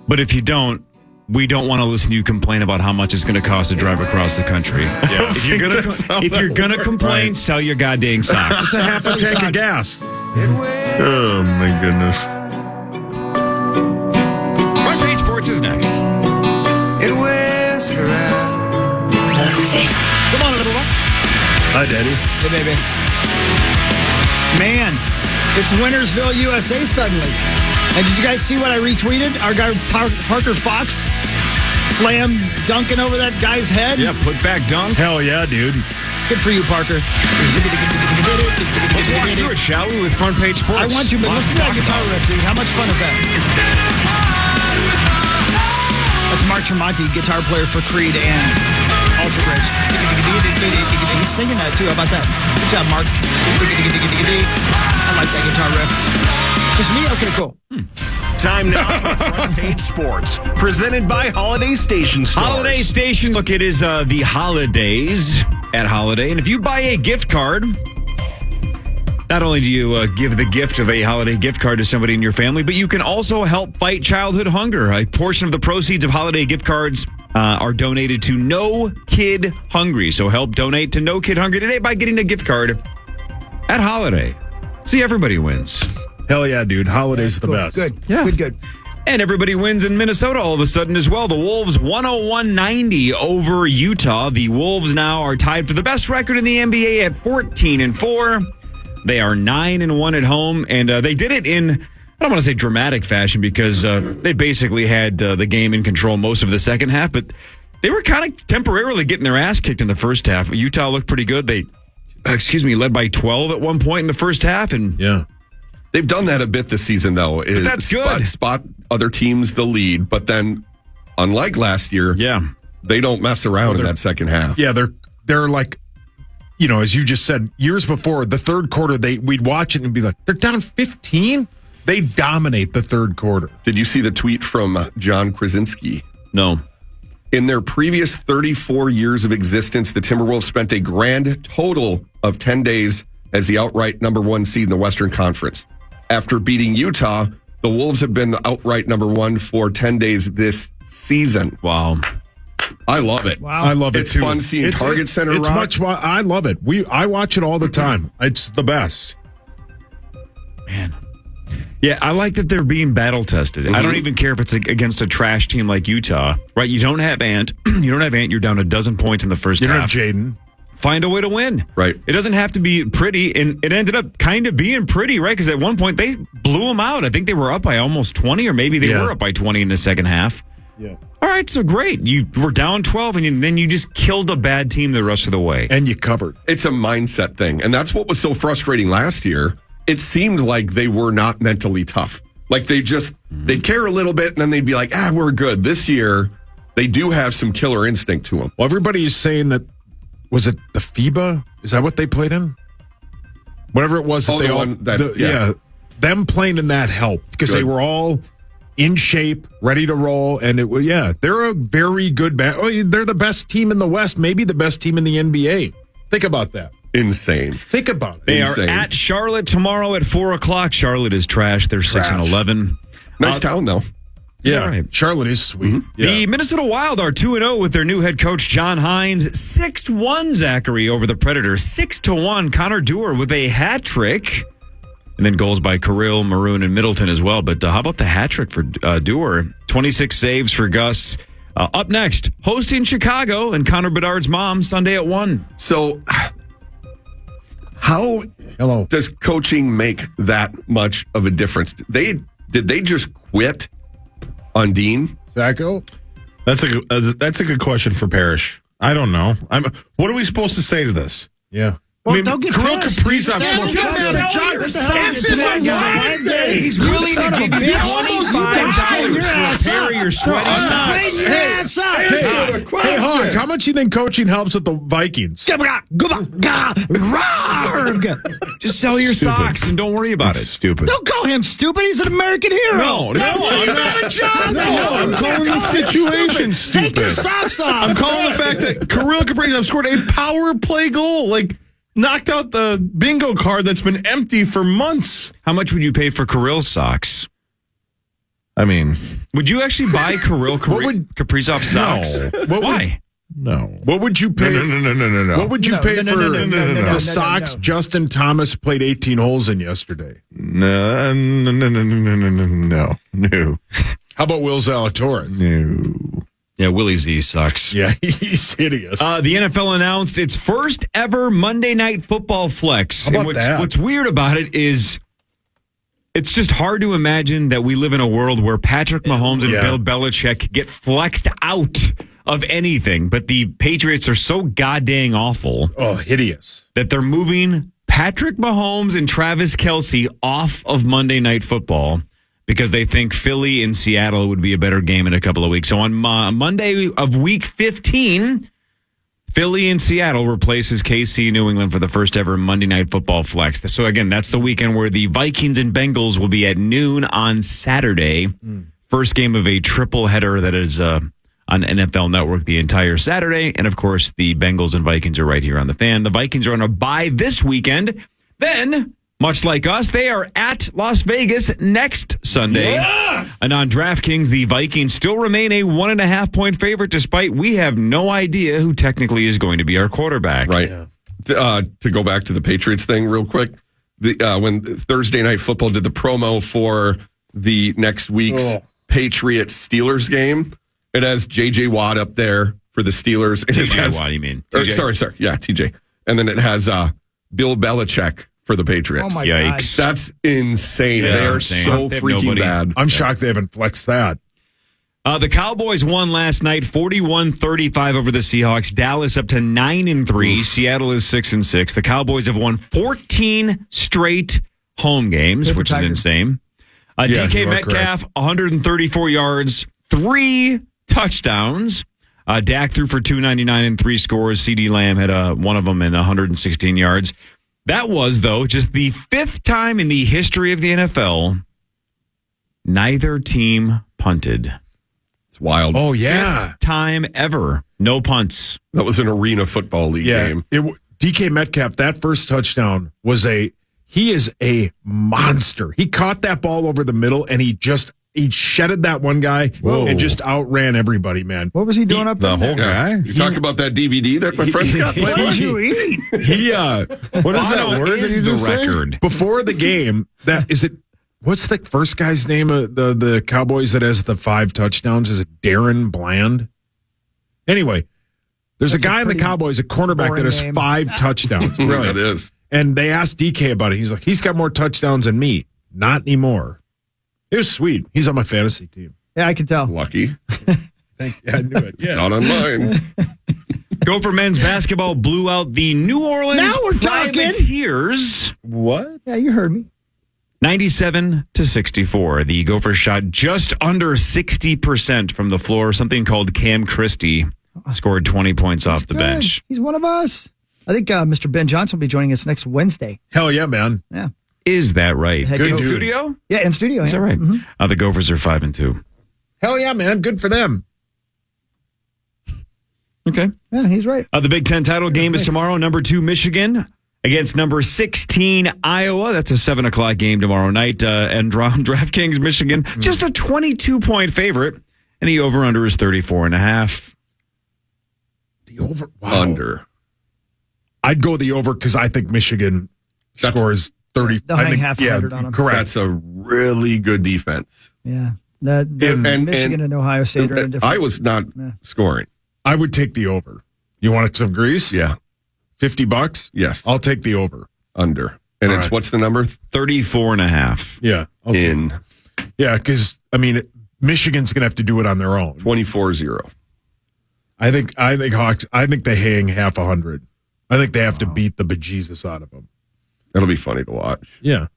But if you don't, we don't want to listen to you complain about how much it's going to cost to drive across the country. If you're gonna complain, sell your goddamn socks. It's a half a tank of gas. Oh, my goodness. Front Page Sports is next. Come on, little one. Hi, Daddy. Hey, baby. Man, it's Wintersville, USA suddenly. And did you guys see what I retweeted? Our guy Parker Fox slam dunking over that guy's head. Yeah, put back dunk. Hell yeah, dude. Good for you, Parker. Let's walk through it, shall we, with Front Page Sports? I want you, but listen to that guitar riff, dude. How much fun is that? That's Mark Tremonti, guitar player for Creed and Alter Bridge. He's singing that too. How about that? Good job, Mark. I like that guitar riff. Just me? Okay, cool. Time now for Front Page Sports, presented by Holiday Station Stores. Holiday Station. Look, it is the holidays at Holiday, and if you buy a gift card, not only do you give the gift of a holiday gift card to somebody in your family, but you can also help fight childhood hunger. A portion of the proceeds of holiday gift cards are donated to No Kid Hungry. So help donate to No Kid Hungry today by getting a gift card at Holiday. See, everybody wins. Hell yeah, dude. Holiday's the best. Good. Yeah. Good. And everybody wins in Minnesota all of a sudden as well. The Wolves 101-90 over Utah. The Wolves now are tied for the best record in the NBA at 14-4. They are 9-1 at home, and they did it in, I don't want to say dramatic fashion because they basically had the game in control most of the second half, but they were kind of temporarily getting their ass kicked in the first half. Utah looked pretty good. They, led by 12 at one point in the first half, and yeah. They've done that a bit this season, though. But that's good. Spot other teams the lead, but then, unlike last year, they don't mess around in that second half. Yeah, they're like, you know, as you just said, years before, the third quarter, we'd watch it and be like, they're down 15? They dominate the third quarter. Did you see the tweet from John Krasinski? No. In their previous 34 years of existence, the Timberwolves spent a grand total of 10 days as the outright number one seed in the Western Conference. After beating Utah, the Wolves have been the outright number one for 10 days this season. Wow. I love it. Wow. I love it It's too. fun seeing Target Center It's rock. I love it. I watch it all the time. It's the best. Man. Yeah, I like that they're being battle tested. I don't even care if it's against a trash team like Utah, right? You don't have Ant. You're down a dozen points in the first You don't half. have Jaden. Find a way to win. Right. It doesn't have to be pretty, and it ended up kind of being pretty, right? Because at one point they blew them out. I think they were up by almost 20, or maybe they were up by 20 in the second half. Yeah. All right, so great. You were down 12, and then you just killed a bad team the rest of the way. And you covered. It's a mindset thing. And that's what was so frustrating last year. It seemed like they were not mentally tough. Like they'd care a little bit, and then they'd be like, we're good. This year, they do have some killer instinct to them. Well, everybody is saying that, was it the FIBA? Is that what they played in? Whatever it was them playing in that helped because they were all in shape, ready to roll, and they're a very good they're the best team in the West, maybe the best team in the NBA. Think about that. Insane. Think about it. They are at Charlotte tomorrow at 4:00. Charlotte is trash. They're 6-11. Nice town, though. Yeah, right. Charlotte is sweet. Mm-hmm. Yeah. The Minnesota Wild are 2-0 with their new head coach, John Hines. 6-1, Zachary, over the Predators. 6-1. Connor Dewar with a hat trick. And then goals by Kirill, Maroon, and Middleton as well. But how about the hat trick for Dewar? 26 saves for Gus. Up next, hosting Chicago and Connor Bedard's mom Sunday at 1. So, how does coaching make that much of a difference? Did they just quit on Dean? Zacho? That's a good question for Parrish. I don't know. What are we supposed to say to this? Yeah. Well, don't get Kirill pissed. Kaprizov Just smoked. He's willing to give you $25 to repair your sweaty socks. Hey, Hawk, how much do you think coaching helps with the Vikings? Just sell your socks and don't worry about it. Stupid. Don't call him stupid. He's an American hero. No, I'm not. A job. I'm calling the situation stupid. Take your socks off. I'm calling the fact that Kirill Kaprizov scored a power play goal. Like, knocked out the bingo card that's been empty for months. How much would you pay for Kirill's socks? I mean, would you actually buy Kaprizov socks? Why? No. What would you pay? No. What would you pay for the socks Justin Thomas played 18 holes in yesterday? No. How about Will Zalatoris? No. Yeah, Willie Z sucks. Yeah, he's hideous. The NFL announced its first ever Monday Night Football flex. How about that? What's weird about it is It's just hard to imagine that we live in a world where Patrick Mahomes and Bill Belichick get flexed out of anything, but the Patriots are so goddamn awful. Oh, hideous. That they're moving Patrick Mahomes and Travis Kelce off of Monday Night Football because they think Philly and Seattle would be a better game in a couple of weeks. So on Monday of week 15, Philly and Seattle replaces KC New England for the first ever Monday Night Football flex. So again, that's the weekend where the Vikings and Bengals will be at noon on Saturday. First game of a triple header that is on NFL Network the entire Saturday. And of course, the Bengals and Vikings are right here on the Fan. The Vikings are on a bye this weekend. Then, much like us, they are at Las Vegas next Sunday. Yes! And on DraftKings, the Vikings still remain a 1.5-point favorite, despite we have no idea who technically is going to be our quarterback. Right. Yeah. To go back to the Patriots thing real quick, when Thursday Night Football did the promo for the next week's Patriots-Steelers game, it has J.J. Watt up there for the Steelers. T.J. Watt, you mean? Sorry. Yeah, T.J. And then it has Bill Belichick for the Patriots. Oh, my Yikes. God. That's insane. Yeah, they are insane. so They have freaking nobody. bad. I'm shocked they haven't flexed that. The Cowboys won last night, 41-35 over the Seahawks. Dallas up to 9-3. Seattle is 6-6. The Cowboys have won 14 straight home games, which is insane. DK Metcalf, 134 yards, 3 touchdowns. Dak threw for 299 and 3 scores. CD Lamb had one of them in 116 yards. That was, though, just the 5th time in the history of the NFL neither team punted. It's wild. Oh, yeah. 5th time ever. No punts. That was an Arena Football League game. DK Metcalf, that first touchdown was he is a monster. He caught that ball over the middle and he shedded that one guy and just outran everybody, man. What was he doing up there? The whole guy? You talk about that DVD that my friend's got? What did you eat? What is that word that you just record? said? Before the game, what's the first guy's name of the Cowboys that has the 5 touchdowns? Is it Darren Bland? Anyway, there's a guy in the Cowboys, a cornerback that has 5 touchdowns. Really? That is. And they asked DK about it. He's like, he's got more touchdowns than me. Not anymore. It was sweet. He's on my fantasy team. Yeah, I can tell. Lucky. I knew it. Yeah. Not on mine. Gopher men's basketball blew out the New Orleans Now we're talking. Privateers. What? Yeah, you heard me. 97-64. The Gophers shot just under 60% from the floor. Something called Cam Christie scored 20 points off the bench. He's one of us. I think Mr. Ben Johnson will be joining us next Wednesday. Hell yeah, man. Yeah. Is that right? Head Good coach. studio? Yeah, in studio. Is that right? Mm-hmm. The Gophers are 5-2. Hell yeah, man. Good for them. Okay. Yeah, he's right. The Big Ten title game is tomorrow. Number 2 Michigan against number 16 Iowa. That's a 7:00 game tomorrow night. And DraftKings Michigan, just a 22-point favorite. And the over-under is 34.5. The over? Wow. Under. I'd go the over because I think Michigan scores 30. They'll hang half 100 on them. Correct. That's a really good defense. Yeah. Michigan and Ohio State are in different. Iowa's not scoring. I would take the over. You want it some grease? Yeah. $50? Yes. I'll take the over. Under. And All it's right. what's the number? 34.5. Yeah. Yeah, because, Michigan's going to have to do it on their own. 24-0. I think Hawks, I think they hang half 100. I think they have to beat the bejesus out of them. That'll be funny to watch. Yeah.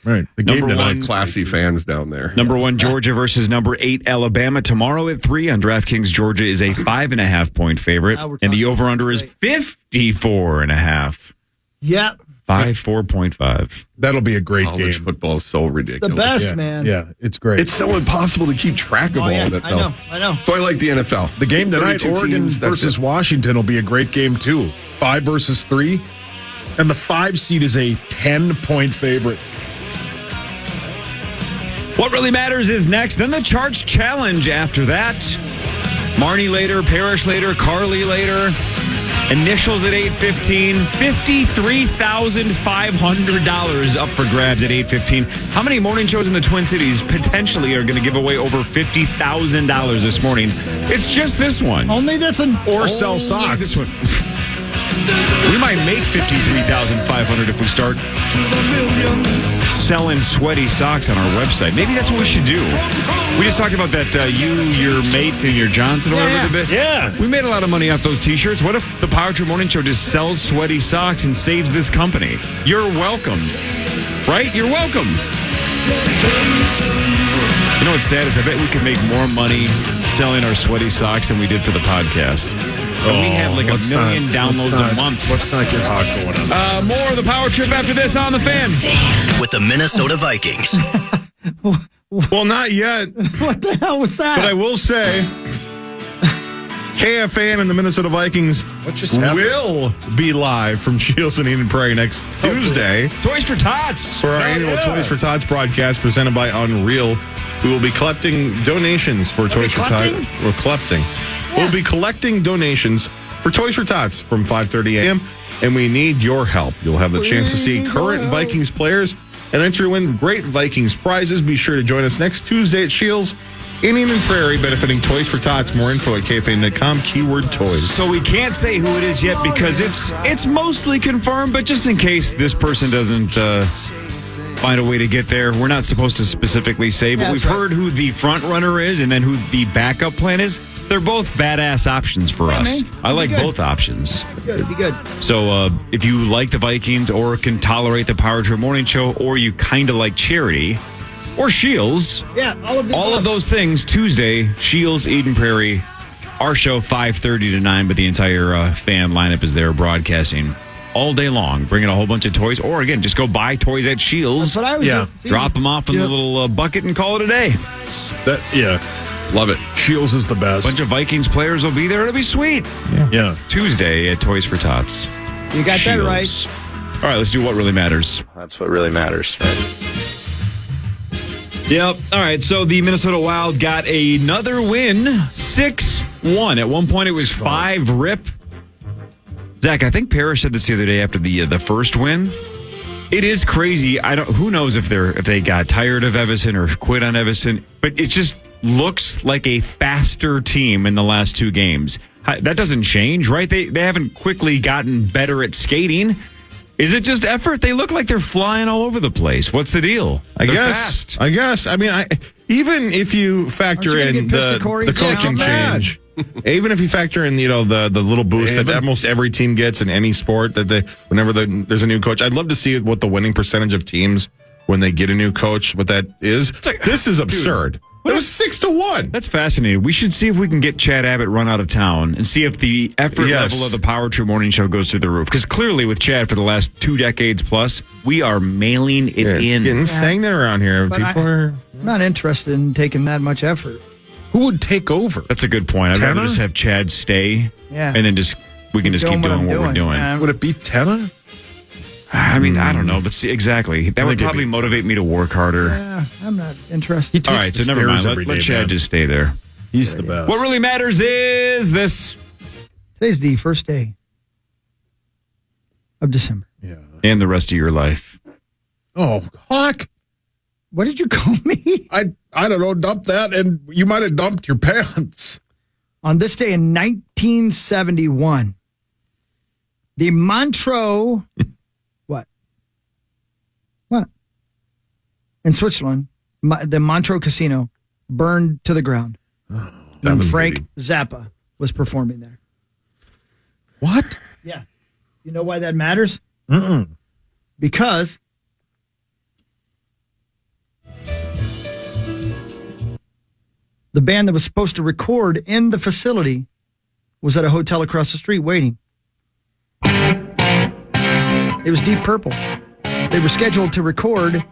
Right. The game Number tonight. one, classy fans down there. Number 1 Georgia versus number 8 Alabama tomorrow at 3 on DraftKings. Georgia is a 5.5-point favorite, and the over/under is 54.5. Yeah. 4.5. That'll be a great College game. football is so ridiculous. The best, Yeah. man. Yeah, it's great. It's so impossible to keep track of all of it, though. I know. So I like the NFL. The game tonight, 32 Oregon teams, that's versus it. Washington, will be a great game, too. 5 versus 3. And the 5 seed is a 10-point favorite. What really matters is next. Then the Charch Challenge after that. Marnie later, Parrish later, Carly later. Initials at 8:15. $53,500 up for grabs at 8:15. How many morning shows in the Twin Cities potentially are going to give away over $50,000 this morning? It's just this one. Only this one. Or sell socks. This one. We might make $53,500 if we start selling sweaty socks on our website. Maybe that's what we should do. We just talked about that you, your mate, and your Johnson or whatever the bit. Yeah. We made a lot of money off those T-shirts. What if the Power Trip Morning Show just sells sweaty socks and saves this company? You're welcome. Right? You're welcome. You know what's sad is I bet we could make more money selling our sweaty socks than we did for the podcast. And we have like 1 million downloads a month. Let's not get hot going on. More of the Power Trip after this on the Fan. With the Minnesota Vikings. Well, not yet. What the hell was that? But I will say, KFAN and the Minnesota Vikings will be live from Shields and Eden Prairie next Tuesday. Toys for Tots. For our annual Toys for Tots broadcast presented by Unreal. We will be collecting donations for Toys for Tots. We're collecting. Yeah. We'll be collecting donations for Toys for Tots from 5:30 a.m. And we need your help. You'll have the chance to see current Vikings players and enter to win great Vikings prizes. Be sure to join us next Tuesday at Shields in Eden Prairie, benefiting Toys for Tots. More info at KFAN.com, keyword toys. So we can't say who it is yet because it's mostly confirmed, but just in case this person doesn't find a way to get there, we're not supposed to specifically say, but we've heard who the front runner is and then who the backup plan is. They're both badass options for us. Man. I like both options. It'd be good. So if you like the Vikings or can tolerate the Power Trip Morning Show, or you kind of like charity or Shields, all of those things, Tuesday, Shields, Eden Prairie, our show 5:30 to 9, but the entire fan lineup is there broadcasting all day long, bringing a whole bunch of toys. Or again, just go buy toys at Shields. That's what I was doing. Drop them off in the little bucket and call it a day. Love it. Shields is the best. Bunch of Vikings players will be there. It'll be sweet. Yeah. Tuesday at Toys for Tots. You got that right. All right, let's do what really matters. That's what really matters. Yep. All right, so the Minnesota Wild got another win, 6-1. At one point, it was 5-rip. Zach, I think Parrish said this the other day after the first win. It is crazy. Who knows if they got tired of Evison or quit on Evison, but it just looks like a faster team in the last two games. That doesn't change, right? They haven't quickly gotten better at skating. Is it just effort? They look like they're flying all over the place. What's the deal? I guess. I mean, even if you factor in the coaching change, even if you factor in the little boost that almost every team gets in any sport whenever there's a new coach, I'd love to see what the winning percentage of teams when they get a new coach, what that is. This is absurd. It was 6-1. That's fascinating. We should see if we can get Chad Abbott run out of town and see if the effort level of the Power Trip Morning Show goes through the roof. Because clearly with Chad for the last 2 decades plus, we are mailing it in. It's getting stagnant around here. People are not interested in taking that much effort. Who would take over? That's a good point. I'd rather just have Chad stay and then we can just keep doing what we're doing. Yeah. Would it be Tenna? I mean, I don't know, but see, exactly. That would probably motivate me to work harder. Yeah, I'm not interested. All right, so never mind. Let Chad just stay there. He's the best. What really matters is this. Today's the first day of December. Yeah. And the rest of your life. Oh, Hawk. What did you call me? I don't know, dump that, and you might have dumped your pants. On this day in 1971, the Montreux... What? In Switzerland, the Montreux Casino burned to the ground when Frank Zappa was performing there. What? Yeah. You know why that matters? Mm-mm. Because the band that was supposed to record in the facility was at a hotel across the street waiting. It was Deep Purple. They were scheduled to record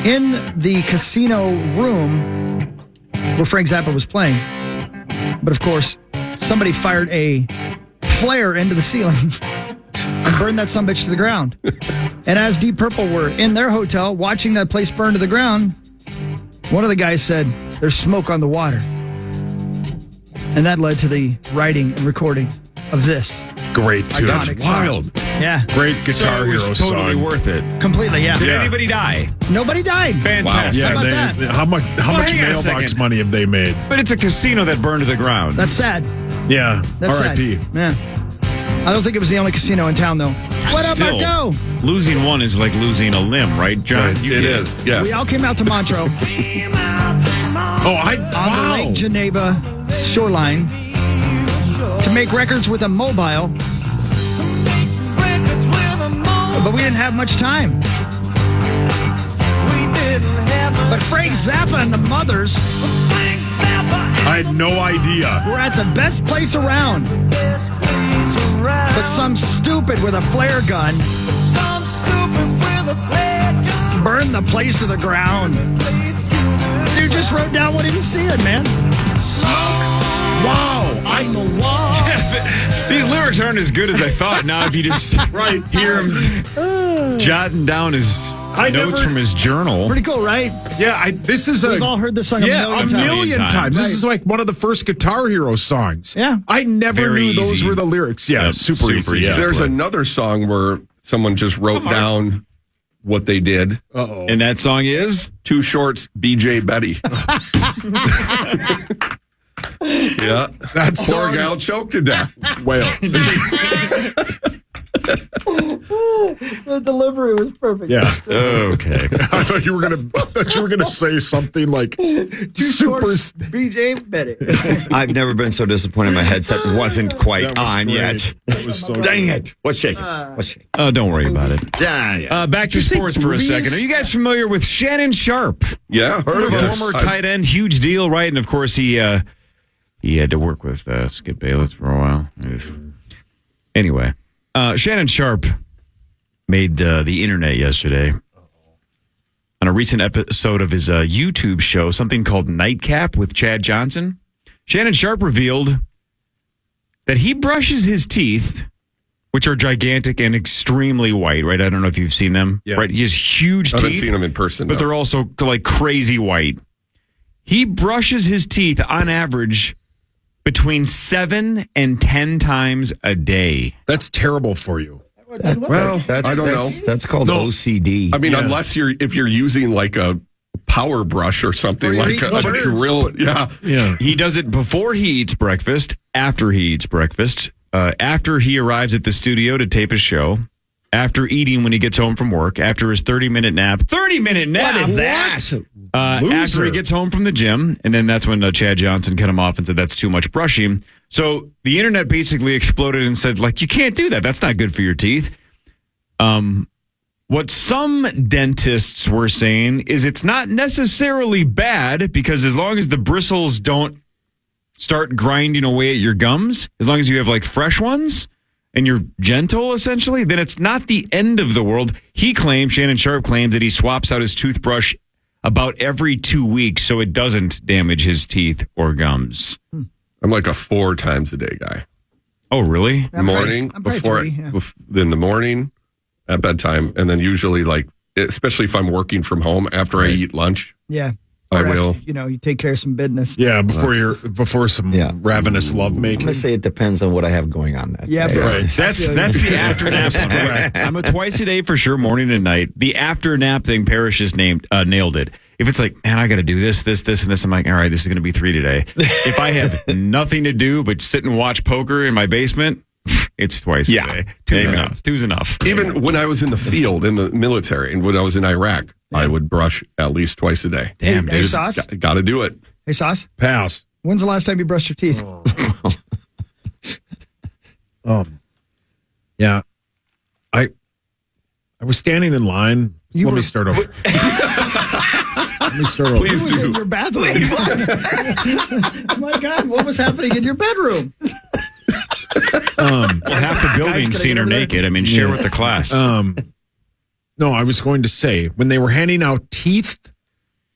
in the casino room where Frank Zappa was playing. But of course, somebody fired a flare into the ceiling and burned that sumbitch to the ground. And as Deep Purple were in their hotel watching that place burn to the ground, one of the guys said, "There's smoke on the water." And that led to the writing and recording of this. Great, too. That's wild. Yeah. Great Guitar Hero song. Totally worth it. Completely, yeah. Did anybody die? Nobody died. Fantastic. Wow. Yeah, how much mailbox money have they made? But it's a casino that burned to the ground. That's sad. Yeah. That's R.I.P. sad. Yeah. I don't think it was the only casino in town, though. What up, Still, Marco? losing one is like losing a limb, right, John? It is, yes. We all came out to Montreux on the Lake Geneva shoreline to make records with a mobile. But we didn't have much time. But Frank Zappa and the Mothers, I had no idea. We're at the best place around. But some stupid with a flare gun burned the place to the ground. Dude just wrote down what he was seeing, man. Wow. On the wall. These lyrics aren't as good as I thought. Now, if you just hear him jotting down his notes from his journal. Pretty cool, right? Yeah, we've all heard this song a million times. Right. This is like one of the first Guitar Hero songs. Yeah. I never knew those were the lyrics. Yeah, super easy. Yeah. There's another song where someone just wrote down what they did. Uh-oh. And that song is? Too Short's BJ Betty. Yeah. That's poor gal choked to death. Well. The delivery was perfect. Yeah. Okay. I thought you were gonna say something like super. BJ Betty. I've never been so disappointed. My headset wasn't quite on great. yet. That was so Dang it! What's shaking? What's shaking? Oh, don't worry about it. Yeah. Back to sports for a second. Are you guys familiar with Shannon Sharp? Yeah, heard of him. Former tight end, huge deal, right? And of course, he had to work with Skip Bayless for a while. Anyway, Shannon Sharp made the internet yesterday on a recent episode of his YouTube show, something called Nightcap with Chad Johnson. Shannon Sharp revealed that he brushes his teeth, which are gigantic and extremely white, right? I don't know if you've seen them, right? He has huge teeth. I haven't seen them in person, but they're also like crazy white. He brushes his teeth on average between 7 and 10 times a day. That's terrible for you. Well, I don't know. That's called OCD. I mean, unless if you're using like a power brush or something, like a drill. Yeah. He does it before he eats breakfast, after he eats breakfast, after he arrives at the studio to tape his show, after eating when he gets home from work, after his 30-minute nap. 30-minute nap? What is that? After he gets home from the gym, and then that's when Chad Johnson cut him off and said that's too much brushing. So the internet basically exploded and said, like, you can't do that. That's not good for your teeth. What some dentists were saying is it's not necessarily bad because as long as the bristles don't start grinding away at your gums, as long as you have like fresh ones and you're gentle, essentially, then it's not the end of the world. Shannon Sharp claims that he swaps out his toothbrush about every 2 weeks so it doesn't damage his teeth or gums. I'm like a 4 times a day guy. Oh, really? Morning, in the morning, at bedtime, and then usually like, especially if I'm working from home after I eat lunch. Yeah. I will. You take care of some business. Yeah, before some ravenous lovemaking. I'm gonna say it depends on what I have going on that day. Right. That's the after nap. Correct. I'm a twice a day for sure, morning and night. The after nap thing, Parrish just nailed it. If it's like, man, I got to do this, and this, I'm like, all right, this is going to be 3 today. If I have nothing to do but sit and watch poker in my basement, it's twice a day. Two's enough. Even when I was in the field, in the military, and when I was in Iraq, I would brush at least twice a day. Damn, hey Sauce? Got to do it. Hey, Sauce? Pass. When's the last time you brushed your teeth? Yeah. I was standing in line. Let me start over. Please do. In your bathroom. Oh my God, what was happening in your bedroom? Half the building seen her naked. I mean, share with the class. No, I was going to say, when they were handing out teeth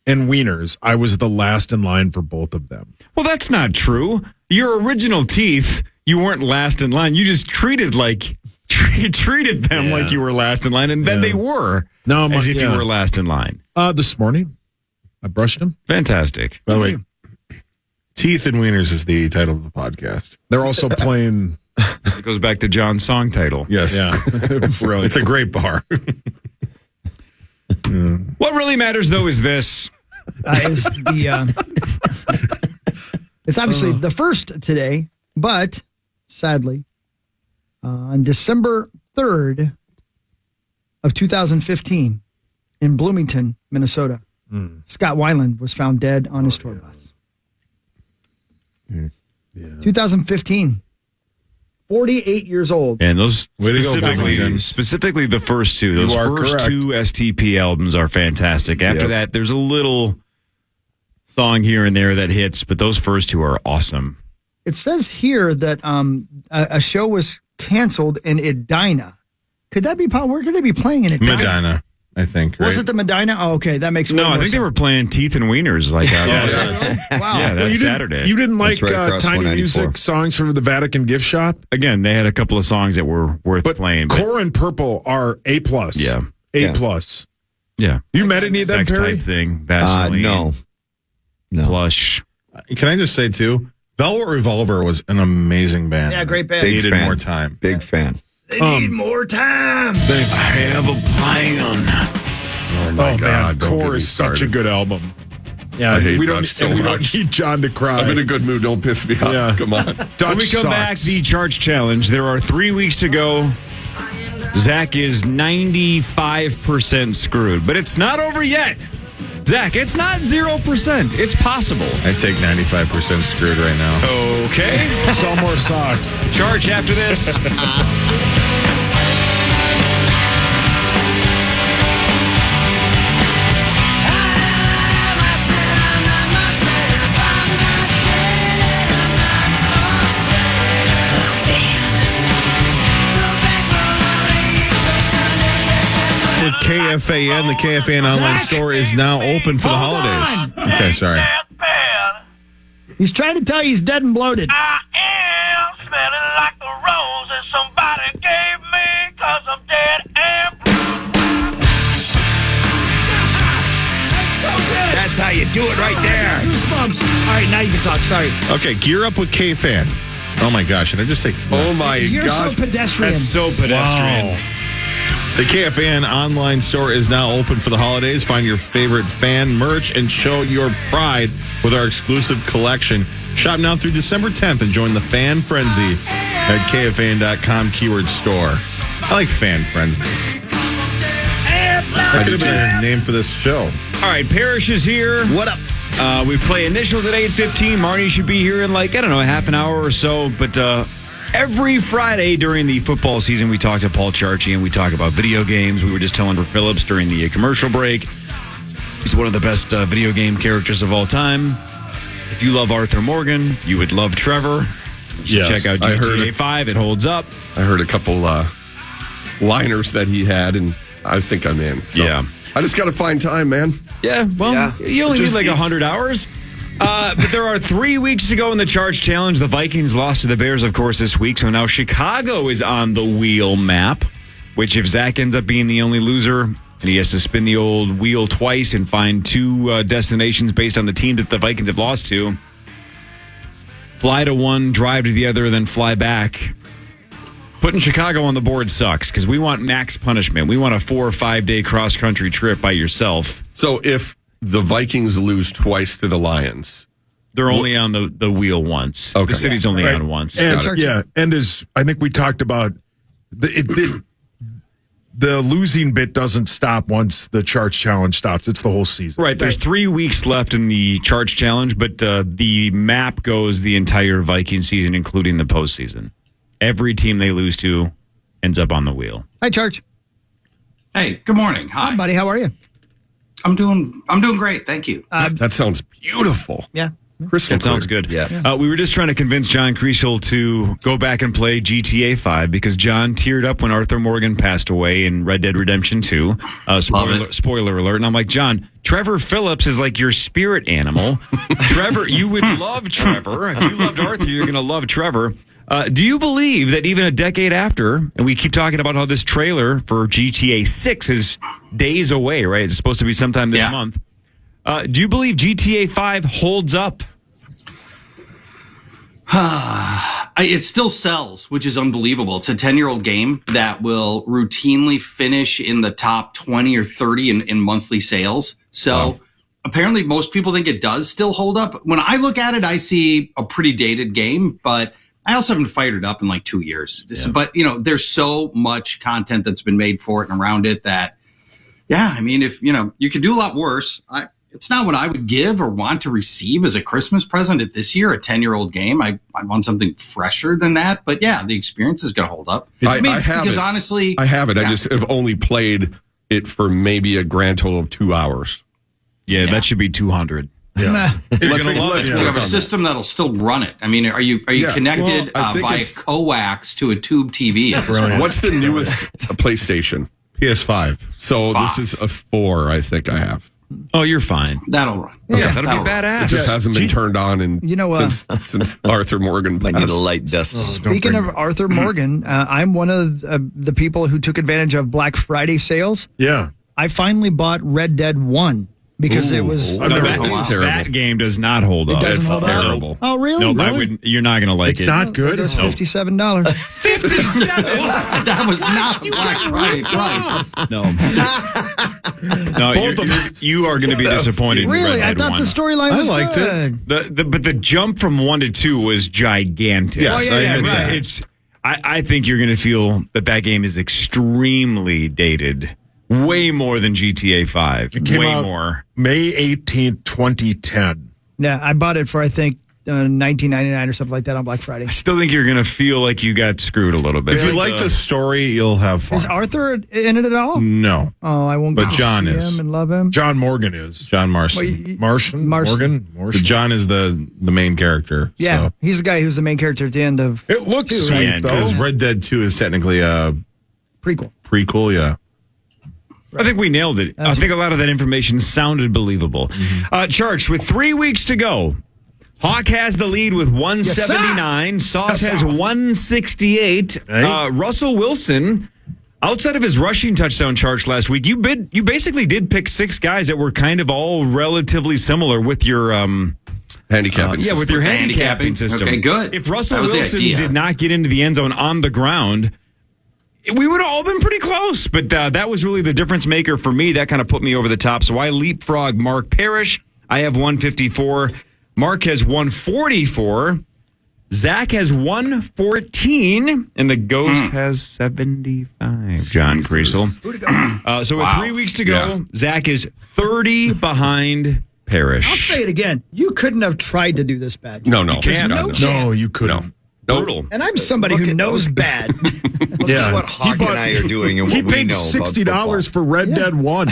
and wieners, I was the last in line for both of them. Well, that's not true. Your original teeth, you weren't last in line. You just treated them like you were last in line, and then they were as if you were last in line. This morning, I brushed them. Fantastic. By the way, Teeth and Wieners is the title of the podcast. They're also playing. It goes back to John's song title. Yes. Yeah. It's a great bar. What really matters, though, is this. It's obviously the first today, but sadly, On December 3rd of 2015 in Bloomington, Minnesota, Scott Weiland was found dead on his tour bus. 2015. 48 years old. And those specifically the first two. Those first two STP albums are fantastic. After that, there's a little song here and there that hits, but those first two are awesome. It says here that a show was canceled in Edina. Could that be? Where could they be playing in Edina? Medina, I think. Right? Was it the Medina? Oh, okay, that makes no. I think they were playing Teeth and Wieners like that. Wow. Yeah, that's Saturday. You didn't like Tiny Music songs from the Vatican gift shop? Again, they had a couple of songs that were worth playing. Core and Purple are A+. Yeah, A+. Yeah. You met any of them, Perry? Type thing. Vaseline. No. Plush. Can I just say too? Velvet Revolver was an amazing band. Yeah, great band. They needed more time. Big fan. They need more time. I have a plan. Oh my God! Man, Core is such a good album. Yeah, I hate we Dutch so much. We don't need John to cry. I'm in a good mood. Don't piss me off. Yeah. Come on. When we come back, the Charch Challenge. There are 3 weeks to go. Zach is 95% screwed, but it's not over yet. Zach, it's not 0%. It's possible. I take 95% screwed right now. Okay. Sell more socks. Charch after this. With KFAN, the KFAN online store is now open for the holidays. Okay, sorry. He's trying to tell you he's dead and bloated. I am smelling like the roses somebody gave me 'cause I'm dead and That's how you do it right there. Goosebumps. All right, now you can talk. Sorry. Okay, gear up with KFAN. Oh my gosh, did I just say? Oh my You're God! so pedestrian. That's so pedestrian. Wow. The KFAN online store is now open for the holidays. Find your favorite fan merch and show your pride with our exclusive collection. Shop now through December 10th and join the fan frenzy at KFAN.com keyword store. I like fan frenzy. That could have been a name for this show. All right, Parrish is here. What up? We play initials at 8:15. Marnie should be here in like, I don't know, a half an hour or so. But every Friday during the football season, we talk to Paul Charchi and we talk about video games. We were just telling Phillips during the commercial break. He's one of the best video game characters of all time. If you love Arthur Morgan, you would love Trevor. Yes, check out GTA 5. It holds up. I heard a couple liners that he had, and I think I'm in. So Yeah. I just got to find time, man. Yeah, well, you only need Just like needs- 100 hours. But there are 3 weeks to go in the Charch Challenge. The Vikings lost to the Bears, of course, this week. So now Chicago is on the wheel map, which if Zach ends up being the only loser and he has to spin the old wheel twice and find two destinations based on the team that the Vikings have lost to, fly to one, drive to the other, then fly back. Putting Chicago on the board sucks because we want max punishment. We want a 4 or 5 day cross country trip by yourself. So if the Vikings lose twice to the Lions, they're only on the wheel once. Okay. The city's only on once. And and as I think we talked about, the losing bit doesn't stop once the Charch Challenge stops. It's the whole season. Right. There's 3 weeks left in the Charch Challenge, but the map goes the entire Viking season, including the postseason. Every team they lose to ends up on the wheel. Hi, Charch. Hey, good morning. Hi, buddy. How are you? I'm doing great. Thank you. that sounds beautiful. Yeah. Crystal That sounds clear. good. Yes. We were just trying to convince John Kriesel to go back and play GTA 5 because John teared up when Arthur Morgan passed away in Red Dead Redemption 2. Spoiler alert. And I'm like, John, Trevor Phillips is like your spirit animal. Trevor, you would love Trevor. If you loved Arthur, you're going to love Trevor. Do you believe that even a decade after, and we keep talking about how this trailer for GTA 6 is days away, right? It's supposed to be sometime this month. Do you believe GTA 5 holds up? It still sells, which is unbelievable. It's a 10-year-old game that will routinely finish in the top 20 or 30 in monthly sales. So apparently most people think it does still hold up. When I look at it, I see a pretty dated game, but I also haven't fired it up in like 2 years. But, there's so much content that's been made for it and around it that, I mean, if, you could do a lot worse. It's not what I would give or want to receive as a Christmas present at this year, a 10-year-old game. I'd want something fresher than that. But the experience is going to hold up. I have because it. honestly, I have it. I just have only played it for maybe a grand total of 2 hours. Yeah, that should be 200. Yeah. You have a system that'll still run it. I mean, are you connected by coax to a tube TV? What's the newest PlayStation? PS5. So this is a 4, I think I have. Oh, you're fine. That'll run. Yeah, that'll be badass. It just hasn't been turned on since Arthur Morgan passed. I need a light dust. Speaking of Arthur Morgan, I'm one of the people who took advantage of Black Friday sales. Yeah. I finally bought Red Dead 1 because it was... That game does not hold up. It doesn't hold terrible. up? Oh, really? No, I wouldn't. You're not going to like it. It's not good? It was $57. $57? That was not the Black Friday price. No, you are going to be disappointed. Really? In Red Dead I thought 1. the storyline was liked good. But the jump from 1 to 2 was gigantic. Yes, I admit that. It's. I think you're going to feel that game is extremely dated. Way more than GTA 5. It came Way out more. May 18th, 2010. Yeah, I bought it for, I think, $19.99 or something like that on Black Friday. I still think you're going to feel like you got screwed a little bit. If you like the story, you'll have fun. Is Arthur in it at all? No. Oh, I won't. But get John to see is. him and love him. John Morgan is. John Marston. Morgan? John is the main character. Yeah, so. he's the guy who's the main character at the end of. It looks 2, sweet, right? though. Because Red Dead 2 is technically a prequel, yeah. I think we nailed it. I think a lot of that information sounded believable. Charch, with 3 weeks to go, Hawk has the lead with 179. Sauce has 168. Russell Wilson, outside of his rushing touchdown charge last week, you basically did pick 6 guys that were kind of all relatively similar with your handicapping system. with your handicapping system. Okay, good. If Russell Wilson did not get into the end zone on the ground, we would have all been pretty close, but that was really the difference maker for me. That kind of put me over the top. So I leapfrog Mark Parrish. I have 154. Mark has 144. Zach has 114. And the Ghost has 75. John Creasel. So with 3 weeks to go, Zach is 30 behind Parrish. I'll say it again. You couldn't have tried to do this bad. No. You can't. No, you couldn't. Brutal. And I'm somebody who knows bad. Look at what Hawk and I are doing and what he we paid know $60 for Red Dead 1.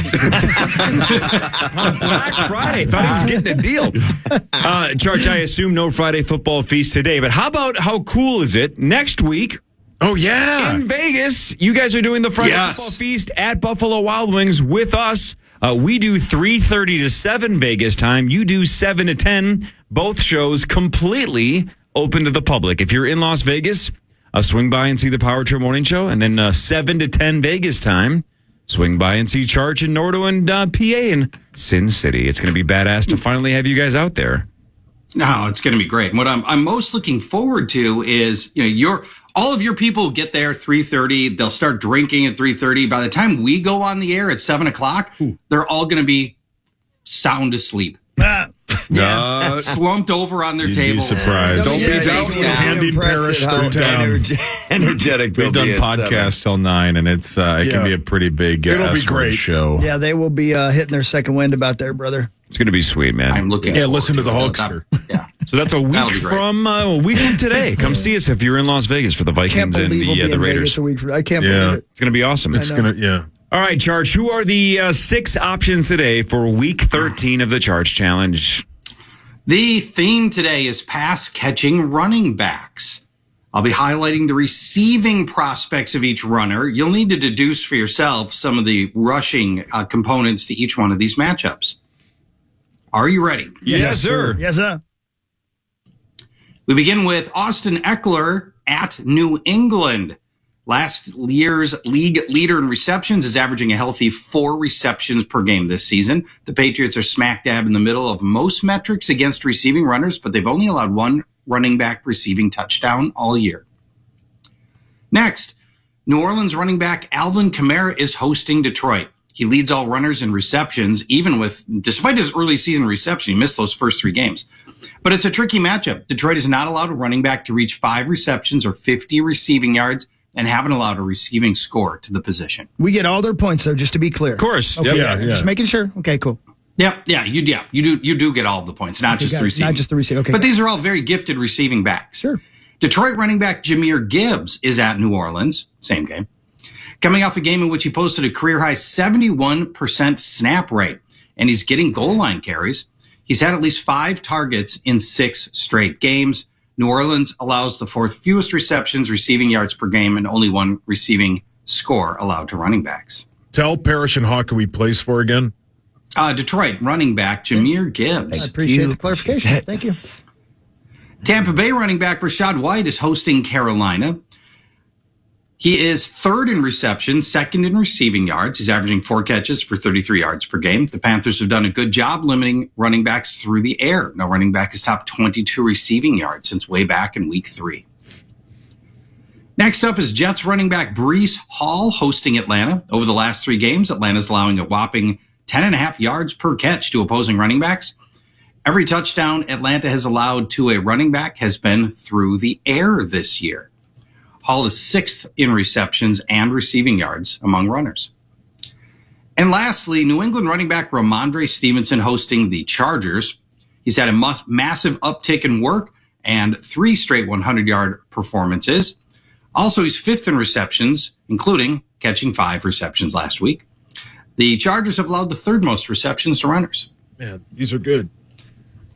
Black Friday. Thought he was getting a deal. Charch, I assume no Friday football feast today, but how cool is it next week? Oh, yeah. In Vegas, you guys are doing the Friday football feast at Buffalo Wild Wings with us. We do 3:30 to 7 Vegas time. You do 7 to 10. Both shows completely open to the public. If you're in Las Vegas, swing by and see the Power Trip Morning Show. And then 7 to 10 Vegas time, swing by and see Charch in Nordo and PA in Sin City. It's going to be badass to finally have you guys out there. No, it's going to be great. And what I'm most looking forward to is, all of your people get there 3:30. They'll start drinking at 3:30. By the time we go on the air at 7 o'clock, they're all going to be sound asleep. Slumped over on their table. Be surprised. Don't be Andy Parrish energetic. We've done podcasts till 9, and it can be a pretty big great show. Yeah, they will be hitting their second wind about there, brother. It's going to be sweet, man. I'm looking. Yeah, listen to the Hulkster. Yeah. So that's a week from today. Come see us if you're in Las Vegas for the Vikings and the Raiders. I can't believe it. It's going to be awesome. All right, Charch, who are the 6 options today for week 13 of the Charch Challenge? The theme today is pass-catching running backs. I'll be highlighting the receiving prospects of each runner. You'll need to deduce for yourself some of the rushing components to each one of these matchups. Are you ready? Yes, sir. Yes, sir. We begin with Austin Eckler at New England. Last year's league leader in receptions is averaging a healthy 4 receptions per game this season. The Patriots are smack dab in the middle of most metrics against receiving runners, but they've only allowed 1 running back receiving touchdown all year. Next, New Orleans running back Alvin Kamara is hosting Detroit. He leads all runners in receptions, despite his early season reception. He missed those first 3 games. But it's a tricky matchup. Detroit is not allowed a running back to reach 5 receptions or 50 receiving yards and haven't allowed a receiving score to the position. We get all their points, though, just to be clear. Of course. Okay, Yeah. Just making sure. Okay, cool. You do get all of the points, not just the receiving. Not just the receiving. Okay. But these are all very gifted receiving backs. Sure. Detroit running back Jahmyr Gibbs is at New Orleans. Same game. Coming off a game in which he posted a career-high 71% snap rate, and he's getting goal line carries. He's had at least 5 targets in 6 straight games. New Orleans allows the 4th fewest receptions, receiving yards per game, and only 1 receiving score allowed to running backs. Tell Parrish and Hawk who he plays for again. Detroit running back Jahmyr Gibbs. I appreciate the clarification. Thank you. Tampa Bay running back Rachaad White is hosting Carolina. He is 3rd in receptions, 2nd in receiving yards. He's averaging 4 catches for 33 yards per game. The Panthers have done a good job limiting running backs through the air. No running back has topped 22 receiving yards since way back in week 3. Next up is Jets running back Breece Hall hosting Atlanta. Over the last 3 games, Atlanta's allowing a whopping 10.5 yards per catch to opposing running backs. Every touchdown Atlanta has allowed to a running back has been through the air this year. Hall is 6th in receptions and receiving yards among runners. And lastly, New England running back Ramondre Stevenson hosting the Chargers. He's had a massive uptick in work and 3 straight 100-yard performances. Also, he's 5th in receptions, including catching 5 receptions last week. The Chargers have allowed the 3rd most receptions to runners. Man, these are good.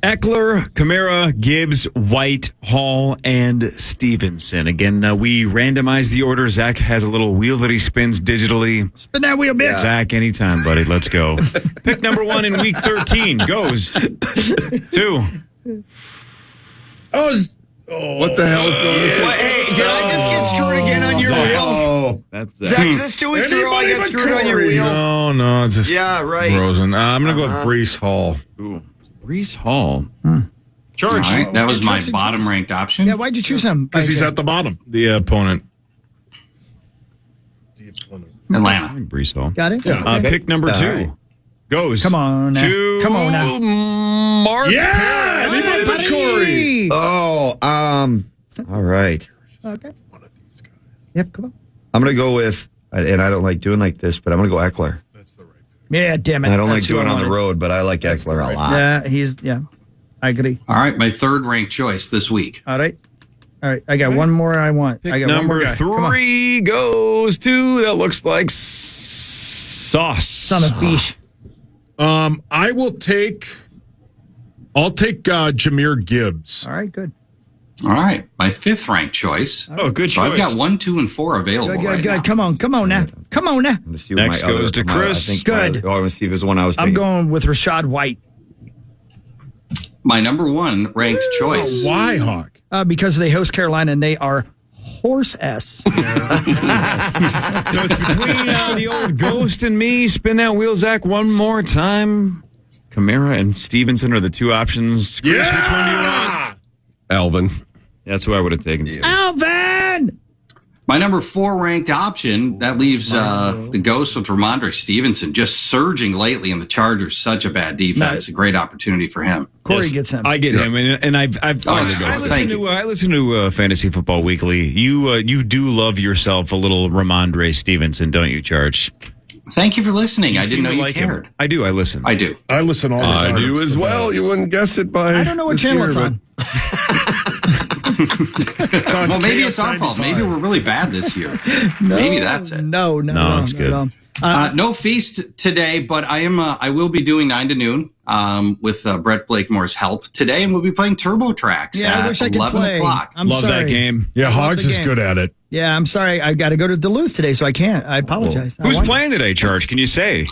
Eckler, Kamara, Gibbs, White, Hall, and Stevenson. Again, we randomize the order. Zach has a little wheel that he spins digitally. Spin that wheel, bitch. Zach, anytime, buddy. Let's go. Pick number 1 in week 13 goes to... What the hell is going on? Hey, did I just get screwed again on your wheel? That's Zach, is this 2 weeks in a row I got screwed on your wheel? No, it's just right. Rosen. I'm going to go with Breece Hall. Ooh. Breece Hall. Charch. All right, that was my bottom-ranked option. Yeah, why'd you choose him? Because he's at the bottom. The opponent. Atlanta. Breece Hall. Got it? Yeah. Okay. Pick number 2 goes Come on now. to Come on now. Mark. Yeah! Leave it Corey. Oh, all right. Okay. One of these guys. Yep, come on. I'm going to go with, and I don't like doing like this, but I'm going to go Eckler. Yeah, damn it. I don't That's like doing who I on the wanted. road, but I like Eckler a lot. Yeah, I agree. All right, my 3rd ranked choice this week. All right. I got one more I want. Pick I got number one more guy. Come on. 3 goes to, that looks like Sauce. Son of Beach. I'll take Jahmyr Gibbs. All right, good. All right, my 5th ranked choice. Oh, good So choice. I've got 1, 2, and 4 available Good. right now. Come on now. Come on now. Let's see what Next my goes to Chris. I think Good. I want to see if it's one I was taking. I'm going with Rachaad White. My number 1 ranked choice. Why, Hawk? Because they host Carolina and they are horse S. So it's between the old Ghost and me. Spin that wheel, Zach, one more time. Kamara and Stevenson are the 2 options. Chris, which one do you want? Alvin. That's who I would have taken. Alvin! My number 4 ranked option, that leaves the Ghost with Ramondre Stevenson just surging lately in the Chargers. Such a bad defense. A great opportunity for him. Corey gets him. I get him, and I listen to Fantasy Football Weekly. You do love yourself a little Ramondre Stevenson, don't you, Charch? Thank you for listening. I didn't know you cared. Him. I do. I listen. I do. I listen all the time. I do as well. You wouldn't guess it by. I don't know what channel it's on. Well, maybe it's our fault. Maybe we're really bad this year. Maybe that's it. No, it's good. No feast today, but I will be doing 9 to noon with Brett Blakemore's help today, and we'll be playing Turbo Tracks I wish I could 11 play. o'clock. I'm Love sorry. that game. Yeah, Hogs is good at it. Yeah, I'm sorry. I got to go to Duluth today, so I can't. I apologize. Who's playing today, Charch? Can you say?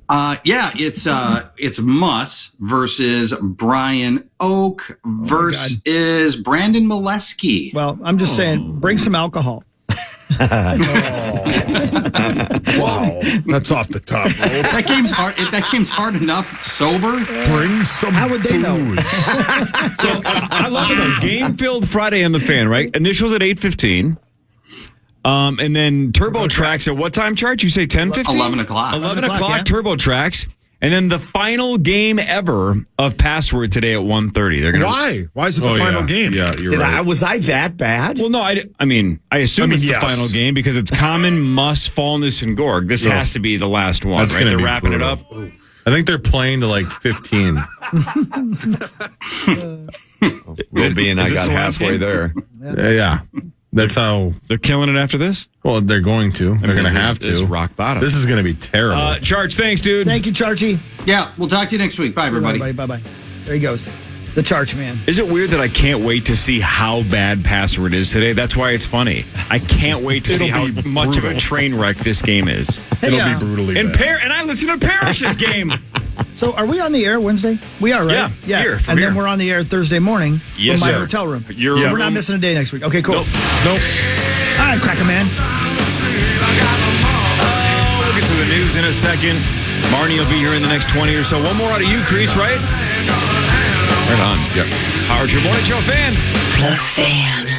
It's Muss versus Brian Oak versus Brandon Molesky. Well, I'm just saying, bring some alcohol. Wow, that's off the top. That game's hard. If that game's hard enough sober, bring some. How would they know? I love it. Game filled Friday on the Fan, right? Initials at 8:15. And then Turbo Tracks at what time, Charch? You say 10:50? 11 o'clock. 11 o'clock, Turbo Tracks. And then the final game ever of Password today at 1:30. They're gonna. Why? Why is it the final game? Yeah, you're right. Was I that bad? Well, no, I assume it's yes. the final game because it's Common, Muss, Fallness, and Gorg. This has to be the last one, right? They're wrapping it up. I think they're playing to like 15. Wilby and I got halfway there. Yeah. That's how they're killing it after this. Well, they're going to. They're going to have to. This is rock bottom. This is going to be terrible. Charch, thanks, dude. Thank you, Charchy. Yeah, we'll talk to you next week. Bye, everybody. Bye-bye. There he goes. The Charch man. Is it weird that I can't wait to see how bad Password is today? That's why it's funny. I can't wait to see how much of a train wreck this game is. It'll be brutally bad. And I listen to Parrish's game. So are we on the air Wednesday? We are, right? Yeah. Here, and then we're on the air Thursday morning Yes, from my sir. hotel room. Your So we're room? not missing a day next week. Okay, cool. Nope. All right, Cracker Man. We'll get to the news in a second. Marnie will be here in the next 20 or so. One more out of you, Crease, right? Right on. Yes. Howard, your morning show fan. The Fan.